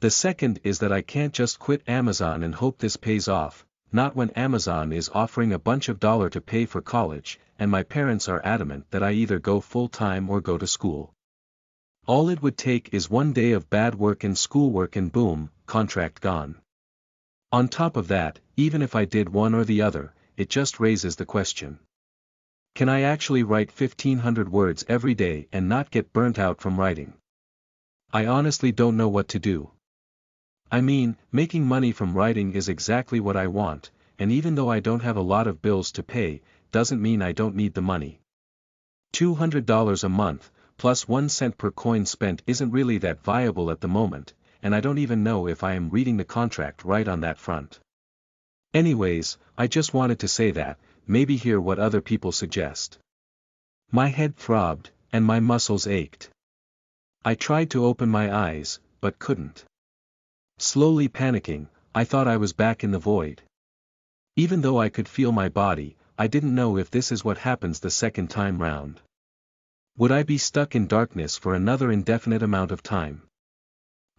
The second is that I can't just quit Amazon and hope this pays off, not when Amazon is offering a bunch of dollars to pay for college, and my parents are adamant that I either go full-time or go to school. All it would take is one day of bad work and schoolwork and boom, contract gone. On top of that, even if I did one or the other, it just raises the question. Can I actually write 1500 words every day and not get burnt out from writing? I honestly don't know what to do. I mean, making money from writing is exactly what I want, and even though I don't have a lot of bills to pay, doesn't mean I don't need the money. $200 a month, plus 1 cent per coin spent isn't really that viable at the moment, and I don't even know if I am reading the contract right on that front. Anyways, I just wanted to say that, maybe hear what other people suggest. My head throbbed, and my muscles ached. I tried to open my eyes, but couldn't. Slowly panicking, I thought I was back in the void. Even though I could feel my body, I didn't know if this is what happens the second time round. Would I be stuck in darkness for another indefinite amount of time?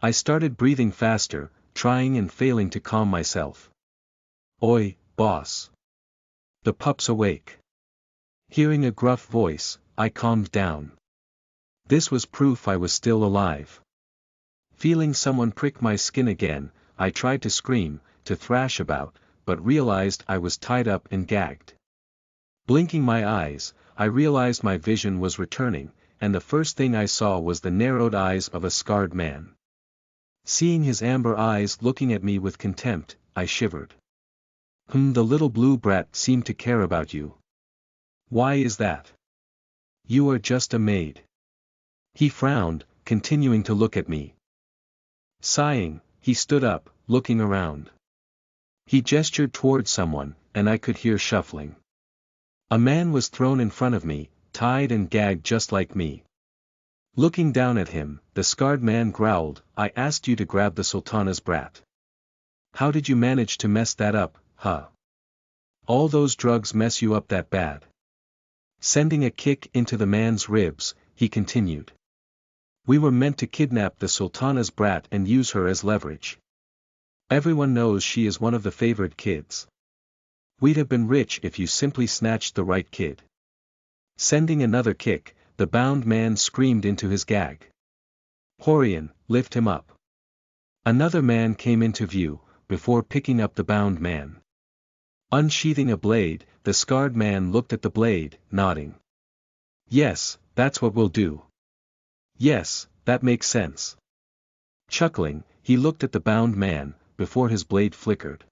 I started breathing faster, trying and failing to calm myself. Oi, boss. The pup's awake. Hearing a gruff voice, I calmed down. This was proof I was still alive. Feeling someone prick my skin again, I tried to scream, to thrash about, but realized I was tied up and gagged. Blinking my eyes, I realized my vision was returning, and the first thing I saw was the narrowed eyes of a scarred man. Seeing his amber eyes looking at me with contempt, I shivered. The little blue brat seemed to care about you. Why is that? You are just a maid. He frowned, continuing to look at me. Sighing, he stood up, looking around. He gestured toward someone, and I could hear shuffling. A man was thrown in front of me, tied and gagged just like me. Looking down at him, the scarred man growled, "I asked you to grab the Sultana's brat. How did you manage to mess that up, huh? All those drugs mess you up that bad?" Sending a kick into the man's ribs, he continued. "We were meant to kidnap the Sultana's brat and use her as leverage. Everyone knows she is one of the favored kids. We'd have been rich if you simply snatched the right kid." Sending another kick, the bound man screamed into his gag. "Horian, lift him up." Another man came into view, before picking up the bound man. Unsheathing a blade, the scarred man looked at the blade, nodding. "Yes, that's what we'll do. Yes, that makes sense." Chuckling, he looked at the bound man, before his blade flickered.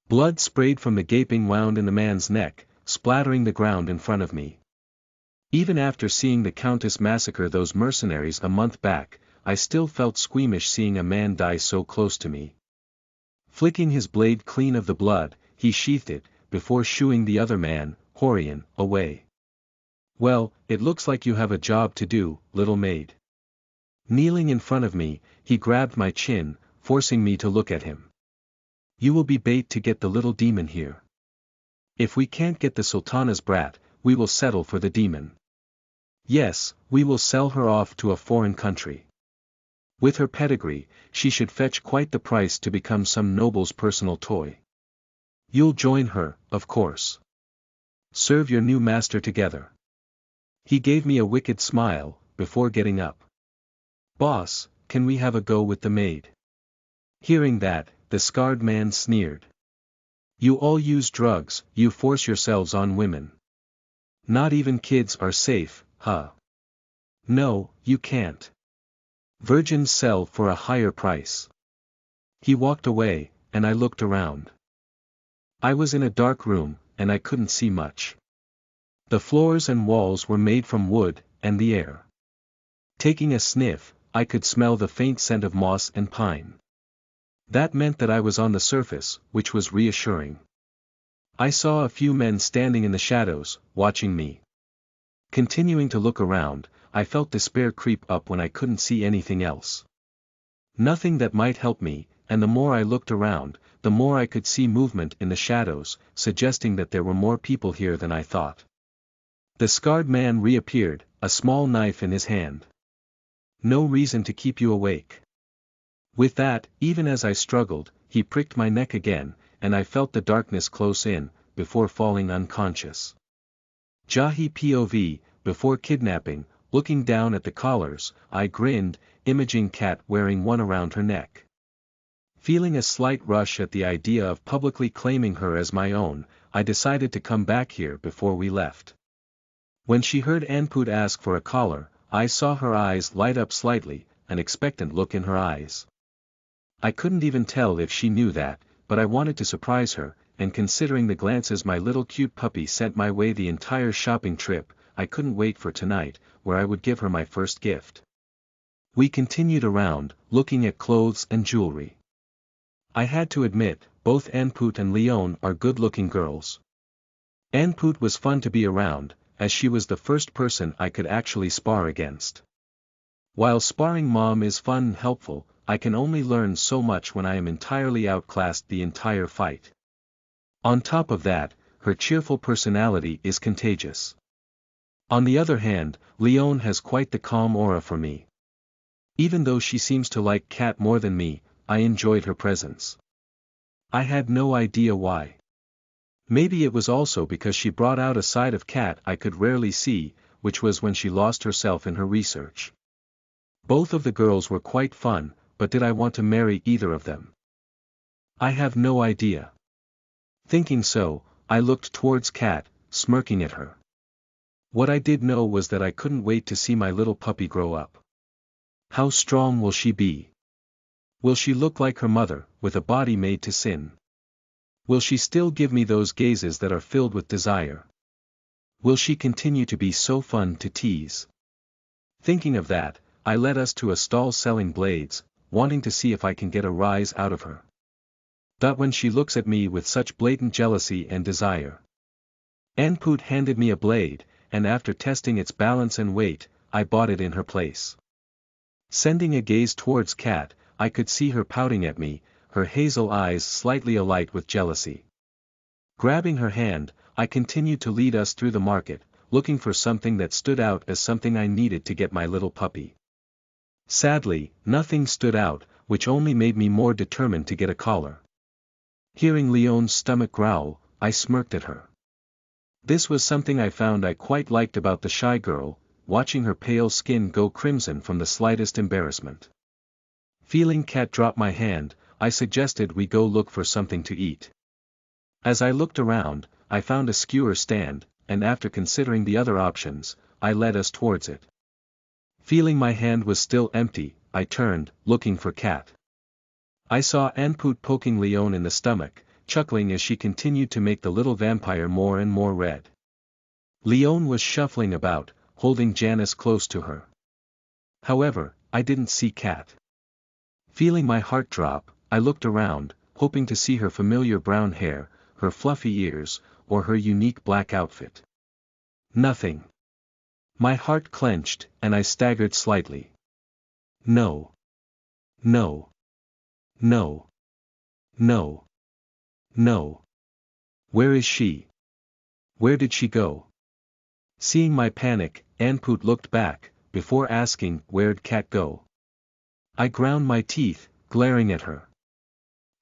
Blood sprayed from the gaping wound in the man's neck, splattering the ground in front of me. Even after seeing the Countess massacre those mercenaries a month back, I still felt squeamish seeing a man die so close to me. Flicking his blade clean of the blood, he sheathed it, before shooing the other man, Horian, away. "Well, it looks like you have a job to do, little maid." Kneeling in front of me, he grabbed my chin, forcing me to look at him. "You will be bait to get the little demon here. If we can't get the Sultana's brat, we will settle for the demon. Yes, we will sell her off to a foreign country. With her pedigree, she should fetch quite the price to become some noble's personal toy. You'll join her, of course. Serve your new master together." He gave me a wicked smile, before getting up. "Boss, can we have a go with the maid?" Hearing that, the scarred man sneered. "You all use drugs, you force yourselves on women. Not even kids are safe, huh? No, you can't. Virgins sell for a higher price." He walked away, and I looked around. I was in a dark room, and I couldn't see much. The floors and walls were made from wood, and the air. Taking a sniff, I could smell the faint scent of moss and pine. That meant that I was on the surface, which was reassuring. I saw a few men standing in the shadows, watching me. Continuing to look around, I felt despair creep up when I couldn't see anything else. Nothing that might help me, and the more I looked around, the more I could see movement in the shadows, suggesting that there were more people here than I thought. The scarred man reappeared, a small knife in his hand. "No reason to keep you awake." With that, even as I struggled, he pricked my neck again, and I felt the darkness close in, before falling unconscious. Jahi POV, before kidnapping, looking down at the collars, I grinned, imaging Kat wearing one around her neck. Feeling a slight rush at the idea of publicly claiming her as my own, I decided to come back here before we left. When she heard Anput ask for a collar, I saw her eyes light up slightly, an expectant look in her eyes. I couldn't even tell if she knew that, but I wanted to surprise her, and considering the glances my little cute puppy sent my way the entire shopping trip, I couldn't wait for tonight, where I would give her my first gift. We continued around, looking at clothes and jewelry. I had to admit, both Anput and Leon are good-looking girls. Anput was fun to be around, as she was the first person I could actually spar against. While sparring Mom is fun and helpful, I can only learn so much when I am entirely outclassed the entire fight. On top of that, her cheerful personality is contagious. On the other hand, Leon has quite the calm aura for me. Even though she seems to like Kat more than me, I enjoyed her presence. I had no idea why. Maybe it was also because she brought out a side of Kat I could rarely see, which was when she lost herself in her research. Both of the girls were quite fun, but did I want to marry either of them? I have no idea. Thinking so, I looked towards Kat, smirking at her. What I did know was that I couldn't wait to see my little puppy grow up. How strong will she be? Will she look like her mother, with a body made to sin? Will she still give me those gazes that are filled with desire? Will she continue to be so fun to tease? Thinking of that, I led us to a stall selling blades, wanting to see if I can get a rise out of her. But when she looks at me with such blatant jealousy and desire. Anput handed me a blade, and after testing its balance and weight, I bought it in her place. Sending a gaze towards Kat, I could see her pouting at me, her hazel eyes slightly alight with jealousy. Grabbing her hand, I continued to lead us through the market, looking for something that stood out as something I needed to get my little puppy. Sadly, nothing stood out, which only made me more determined to get a collar. Hearing Leone's stomach growl, I smirked at her. This was something I found I quite liked about the shy girl, watching her pale skin go crimson from the slightest embarrassment. Feeling Kat drop my hand, I suggested we go look for something to eat. As I looked around, I found a skewer stand, and after considering the other options, I led us towards it. Feeling my hand was still empty, I turned, looking for Kat. I saw Anput poking Leone in the stomach, chuckling as she continued to make the little vampire more and more red. Leone was shuffling about, holding Janice close to her. However, I didn't see Kat. Feeling my heart drop, I looked around, hoping to see her familiar brown hair, her fluffy ears, or her unique black outfit. Nothing. My heart clenched, and I staggered slightly. No. No. No. No. No. Where is she? Where did she go? Seeing my panic, Anput looked back, before asking, "Where'd Kat go?" I ground my teeth, glaring at her.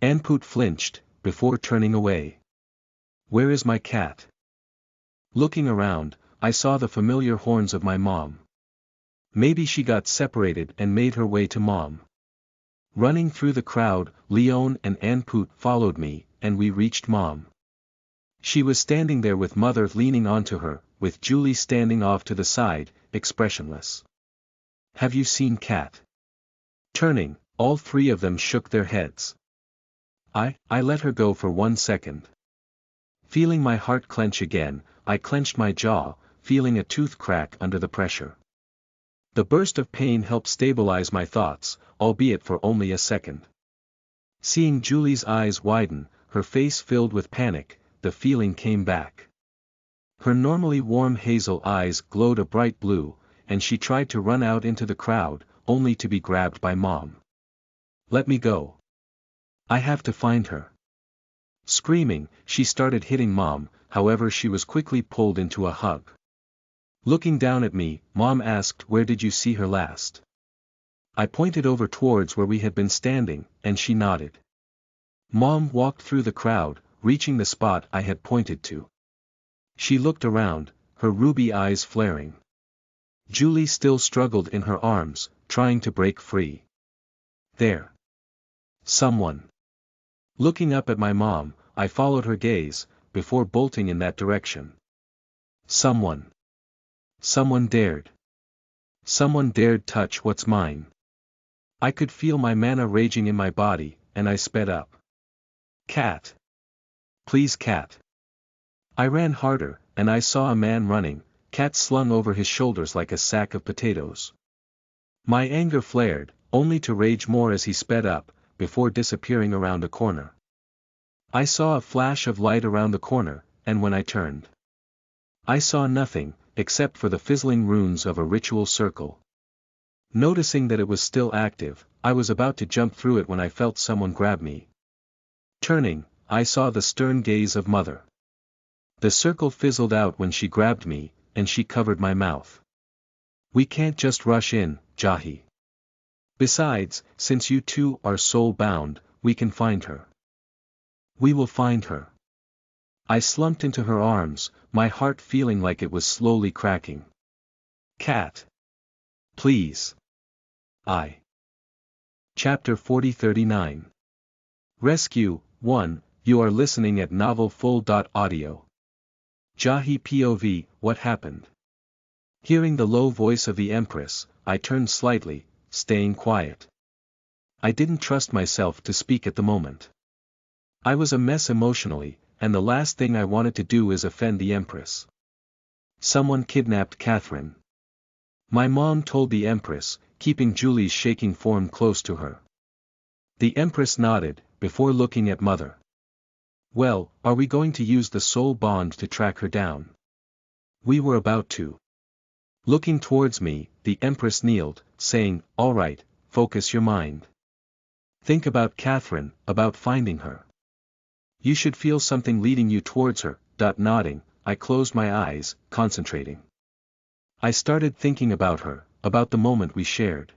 Anput flinched, before turning away. "Where is my cat?" Looking around, I saw the familiar horns of my mom. Maybe she got separated and made her way to mom. Running through the crowd, Leone and Anput followed me, and we reached mom. She was standing there with mother leaning onto her, with Julie standing off to the side, expressionless. "Have you seen Kat?" Turning, all three of them shook their heads. I let her go for 1 second. Feeling my heart clench again, I clenched my jaw, feeling a tooth crack under the pressure. The burst of pain helped stabilize my thoughts, albeit for only a second. Seeing Julie's eyes widen, her face filled with panic, the feeling came back. Her normally warm hazel eyes glowed a bright blue, and she tried to run out into the crowd, only to be grabbed by mom. "Let me go. I have to find her." Screaming, she started hitting mom, however she was quickly pulled into a hug. Looking down at me, mom asked, "Where did you see her last?" I pointed over towards where we had been standing, and she nodded. Mom walked through the crowd, reaching the spot I had pointed to. She looked around, her ruby eyes flaring. Julie still struggled in her arms, trying to break free. "There. Someone." Looking up at my mom, I followed her gaze, before bolting in that direction. Someone. Someone dared. Someone dared touch what's mine. I could feel my mana raging in my body, and I sped up. "Kat. Please, Kat." I ran harder, and I saw a man running, Kat slung over his shoulders like a sack of potatoes. My anger flared, only to rage more as he sped up, before disappearing around a corner. I saw a flash of light around the corner, and when I turned, I saw nothing, except for the fizzling runes of a ritual circle. Noticing that it was still active, I was about to jump through it when I felt someone grab me. Turning, I saw the stern gaze of mother. The circle fizzled out when she grabbed me, and she covered my mouth. "We can't just rush in, Jahi. Besides, since you two are soul-bound, we can find her. We will find her." I slumped into her arms, my heart feeling like it was slowly cracking. Cat. Please. I. Chapter 4039. Rescue. 1. You are listening at novelfull.audio. Jahi POV. What happened? Hearing the low voice of the Empress, I turned slightly, staying quiet. I didn't trust myself to speak at the moment. I was a mess emotionally, and the last thing I wanted to do is offend the Empress. Someone kidnapped Catherine. My mom told the Empress, keeping Julie's shaking form close to her. The Empress nodded, before looking at Mother. Well, are we going to use the soul bond to track her down? We were about to. Looking towards me, the Empress kneeled, saying, all right, focus your mind. Think about Catherine, about finding her. You should feel something leading you towards her. Nodding, I closed my eyes, concentrating. I started thinking about her, about the moment we shared.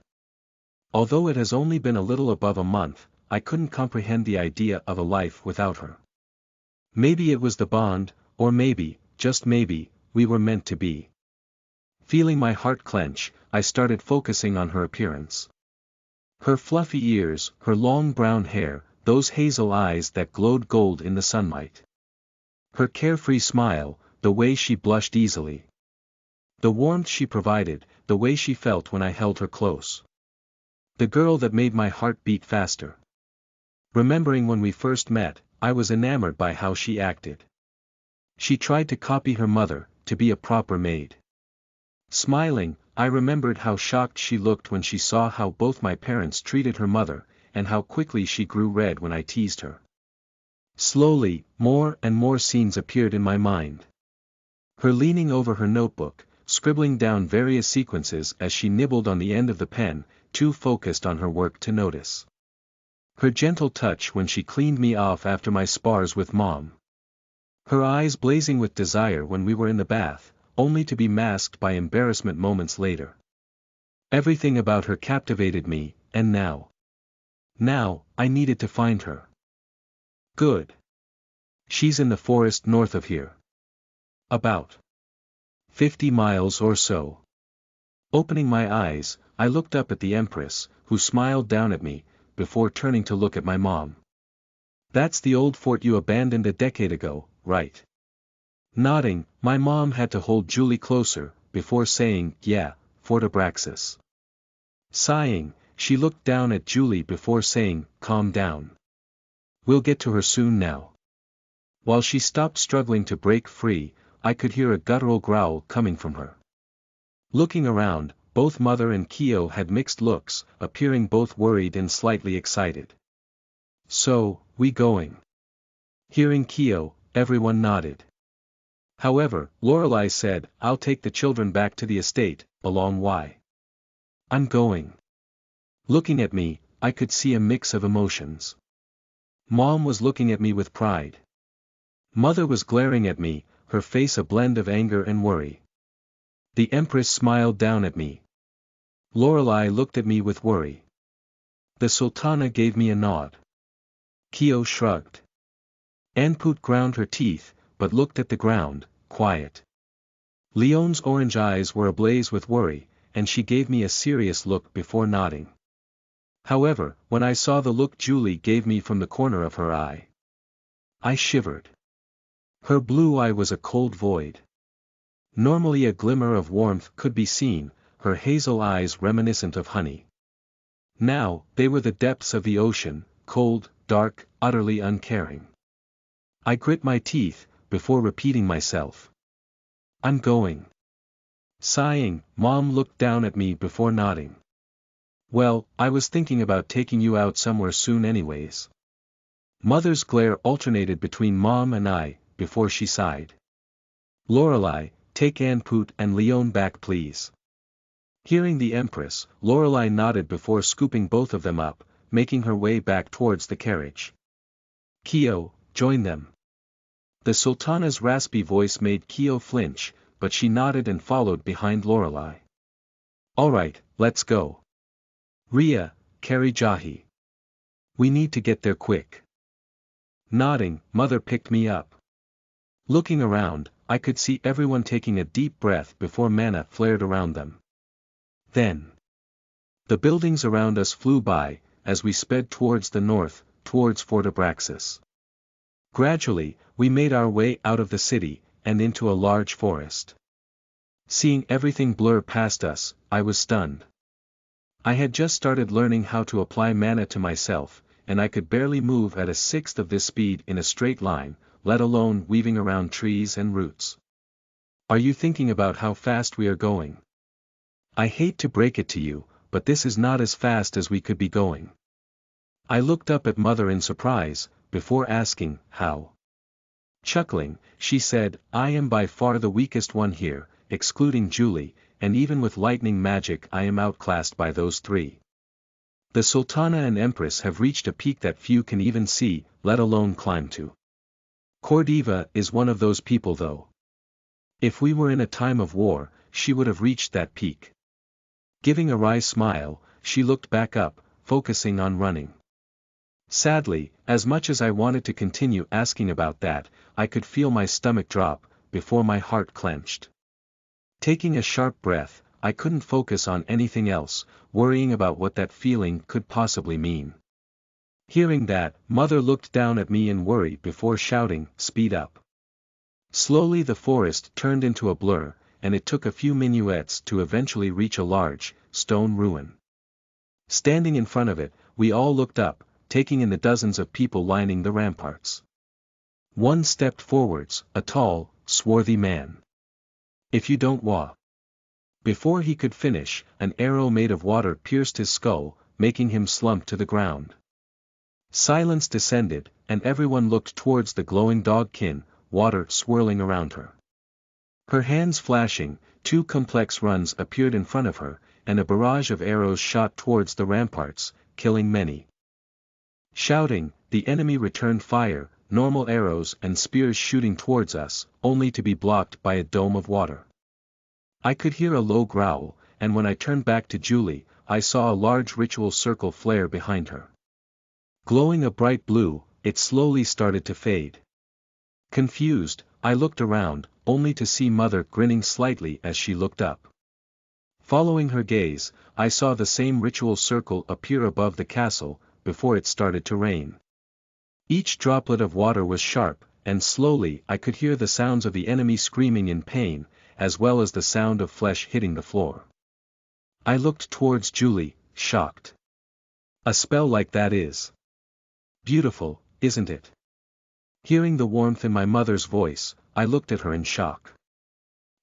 Although it has only been a little above a month, I couldn't comprehend the idea of a life without her. Maybe it was the bond, or maybe, just maybe, we were meant to be. Feeling my heart clench, I started focusing on her appearance. Her fluffy ears, her long brown hair, those hazel eyes that glowed gold in the sunlight. Her carefree smile, the way she blushed easily. The warmth she provided, the way she felt when I held her close. The girl that made my heart beat faster. Remembering when we first met, I was enamored by how she acted. She tried to copy her mother, to be a proper maid. Smiling, I remembered how shocked she looked when she saw how both my parents treated her mother, and how quickly she grew red when I teased her. Slowly, more and more scenes appeared in my mind. Her leaning over her notebook, scribbling down various sequences as she nibbled on the end of the pen, too focused on her work to notice. Her gentle touch when she cleaned me off after my spars with Mom. Her eyes blazing with desire when we were in the bath, only to be masked by embarrassment moments later. Everything about her captivated me, and now, I needed to find her. Good. She's in the forest north of here. About 50 miles or so. Opening my eyes, I looked up at the Empress, who smiled down at me, before turning to look at my mom. That's the old fort you abandoned a decade ago, right? Nodding, my mom had to hold Julie closer, before saying, yeah, Fort Abraxas. Sighing, she looked down at Julie before saying, calm down. We'll get to her soon now. While she stopped struggling to break free, I could hear a guttural growl coming from her. Looking around, both Mother and Keo had mixed looks, appearing both worried and slightly excited. So, we going? Hearing Keo, everyone nodded. However, Lorelei said, I'll take the children back to the estate, along why? I'm going. Looking at me, I could see a mix of emotions. Mom was looking at me with pride. Mother was glaring at me, her face a blend of anger and worry. The Empress smiled down at me. Lorelei looked at me with worry. The Sultana gave me a nod. Keo shrugged. Anput ground her teeth, but looked at the ground, quiet. Leone's orange eyes were ablaze with worry, and she gave me a serious look before nodding. However, when I saw the look Julie gave me from the corner of her eye, I shivered. Her blue eye was a cold void. Normally a glimmer of warmth could be seen, her hazel eyes reminiscent of honey. Now, they were the depths of the ocean, cold, dark, utterly uncaring. I grit my teeth, before repeating myself. I'm going. Sighing, Mom looked down at me before nodding. Well, I was thinking about taking you out somewhere soon anyways. Mother's glare alternated between Mom and I, before she sighed. Lorelei, take Anput and Leone back please. Hearing the Empress, Lorelei nodded before scooping both of them up, making her way back towards the carriage. Keo, join them. The Sultana's raspy voice made Keo flinch, but she nodded and followed behind Lorelei. All right, let's go. Ria, carry Jahi. We need to get there quick. Nodding, Mother picked me up. Looking around, I could see everyone taking a deep breath before mana flared around them. Then, the buildings around us flew by, as we sped towards the north, towards Fort Abraxas. Gradually, we made our way out of the city, and into a large forest. Seeing everything blur past us, I was stunned. I had just started learning how to apply mana to myself, and I could barely move at a sixth of this speed in a straight line, let alone weaving around trees and roots. Are you thinking about how fast we are going? I hate to break it to you, but this is not as fast as we could be going. I looked up at Mother in surprise, before asking, how? Chuckling, she said, I am by far the weakest one here, excluding Julie, and even with lightning magic I am outclassed by those three. The Sultana and Empress have reached a peak that few can even see, let alone climb to. Cordiva is one of those people though. If we were in a time of war, she would have reached that peak. Giving a wry smile, she looked back up, focusing on running. Sadly, as much as I wanted to continue asking about that, I could feel my stomach drop, before my heart clenched. Taking a sharp breath, I couldn't focus on anything else, worrying about what that feeling could possibly mean. Hearing that, Mother looked down at me in worry before shouting, speed up. Slowly the forest turned into a blur, and it took a few minuets to eventually reach a large, stone ruin. Standing in front of it, we all looked up, taking in the dozens of people lining the ramparts. One stepped forwards, a tall, swarthy man. If you don't wa. Before he could finish, an arrow made of water pierced his skull, making him slump to the ground. Silence descended, and everyone looked towards the glowing dogkin, water swirling around her. Her hands flashing, two complex runs appeared in front of her, and a barrage of arrows shot towards the ramparts, killing many. Shouting, the enemy returned fire, normal arrows and spears shooting towards us, only to be blocked by a dome of water. I could hear a low growl, and when I turned back to Julie, I saw a large ritual circle flare behind her. Glowing a bright blue, it slowly started to fade. Confused, I looked around, only to see Mother grinning slightly as she looked up. Following her gaze, I saw the same ritual circle appear above the castle, before it started to rain. Each droplet of water was sharp, and slowly I could hear the sounds of the enemy screaming in pain, as well as the sound of flesh hitting the floor. I looked towards Julie, shocked. A spell like that is beautiful, isn't it? Hearing the warmth in my mother's voice, I looked at her in shock.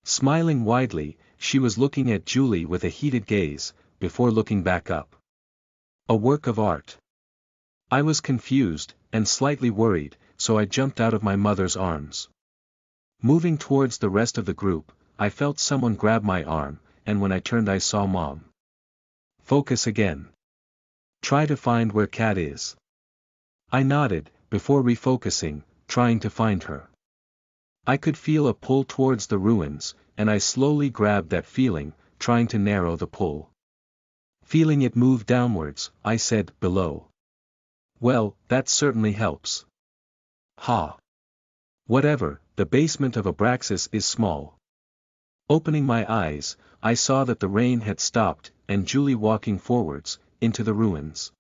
Smiling widely, she was looking at Julie with a heated gaze, before looking back up. A work of art. I was confused, and slightly worried, so I jumped out of my mother's arms. Moving towards the rest of the group, I felt someone grab my arm, and when I turned I saw Mom. Focus again. Try to find where Cat is. I nodded, before refocusing, trying to find her. I could feel a pull towards the ruins, and I slowly grabbed that feeling, trying to narrow the pull. Feeling it move downwards, I said, below. Well, that certainly helps. Ha. Whatever, the basement of Abraxas is small. Opening my eyes, I saw that the rain had stopped, and Julie walking forwards, into the ruins.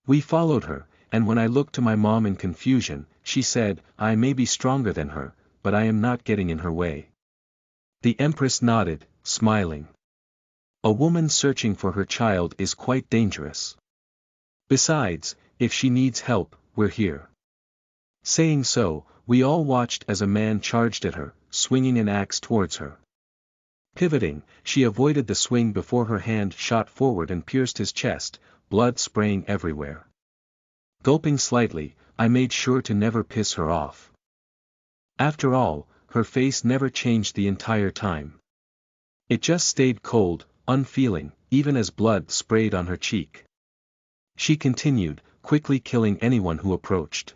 We followed her, and when I looked to my mom in confusion, she said, I may be stronger than her, but I am not getting in her way. The Empress nodded, smiling. A woman searching for her child is quite dangerous. Besides, if she needs help, we're here. Saying so, we all watched as a man charged at her, swinging an axe towards her. Pivoting, she avoided the swing before her hand shot forward and pierced his chest, blood spraying everywhere. Gulping slightly, I made sure to never piss her off. After all, her face never changed the entire time. It just stayed cold, unfeeling, even as blood sprayed on her cheek. She continued, quickly killing anyone who approached.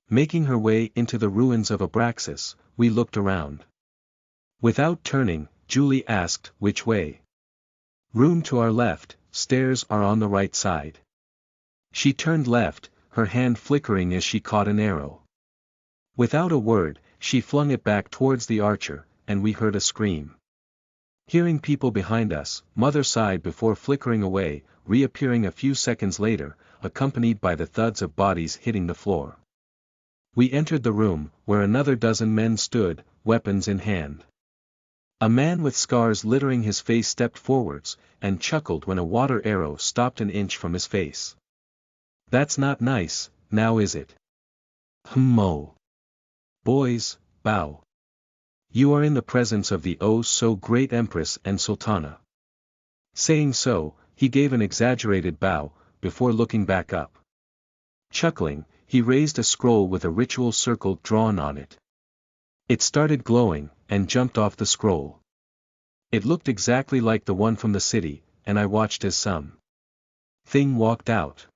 Making her way into the ruins of Abraxas, we looked around. Without turning, Julie asked, which way? Room to our left, stairs are on the right side. She turned left, her hand flickering as she caught an arrow. Without a word, she flung it back towards the archer, and we heard a scream. Hearing people behind us, Mother sighed before flickering away, reappearing a few seconds later, accompanied by the thuds of bodies hitting the floor. We entered the room, where another dozen men stood, weapons in hand. A man with scars littering his face stepped forwards, and chuckled when a water arrow stopped an inch from his face. "That's not nice, now is it?" "Mo. Boys, bow. You are in the presence of the oh-so-great Empress and Sultana." Saying so, he gave an exaggerated bow, before looking back up. Chuckling, he raised a scroll with a ritual circle drawn on it. It started glowing, and jumped off the scroll. It looked exactly like the one from the city, and I watched as some thing walked out.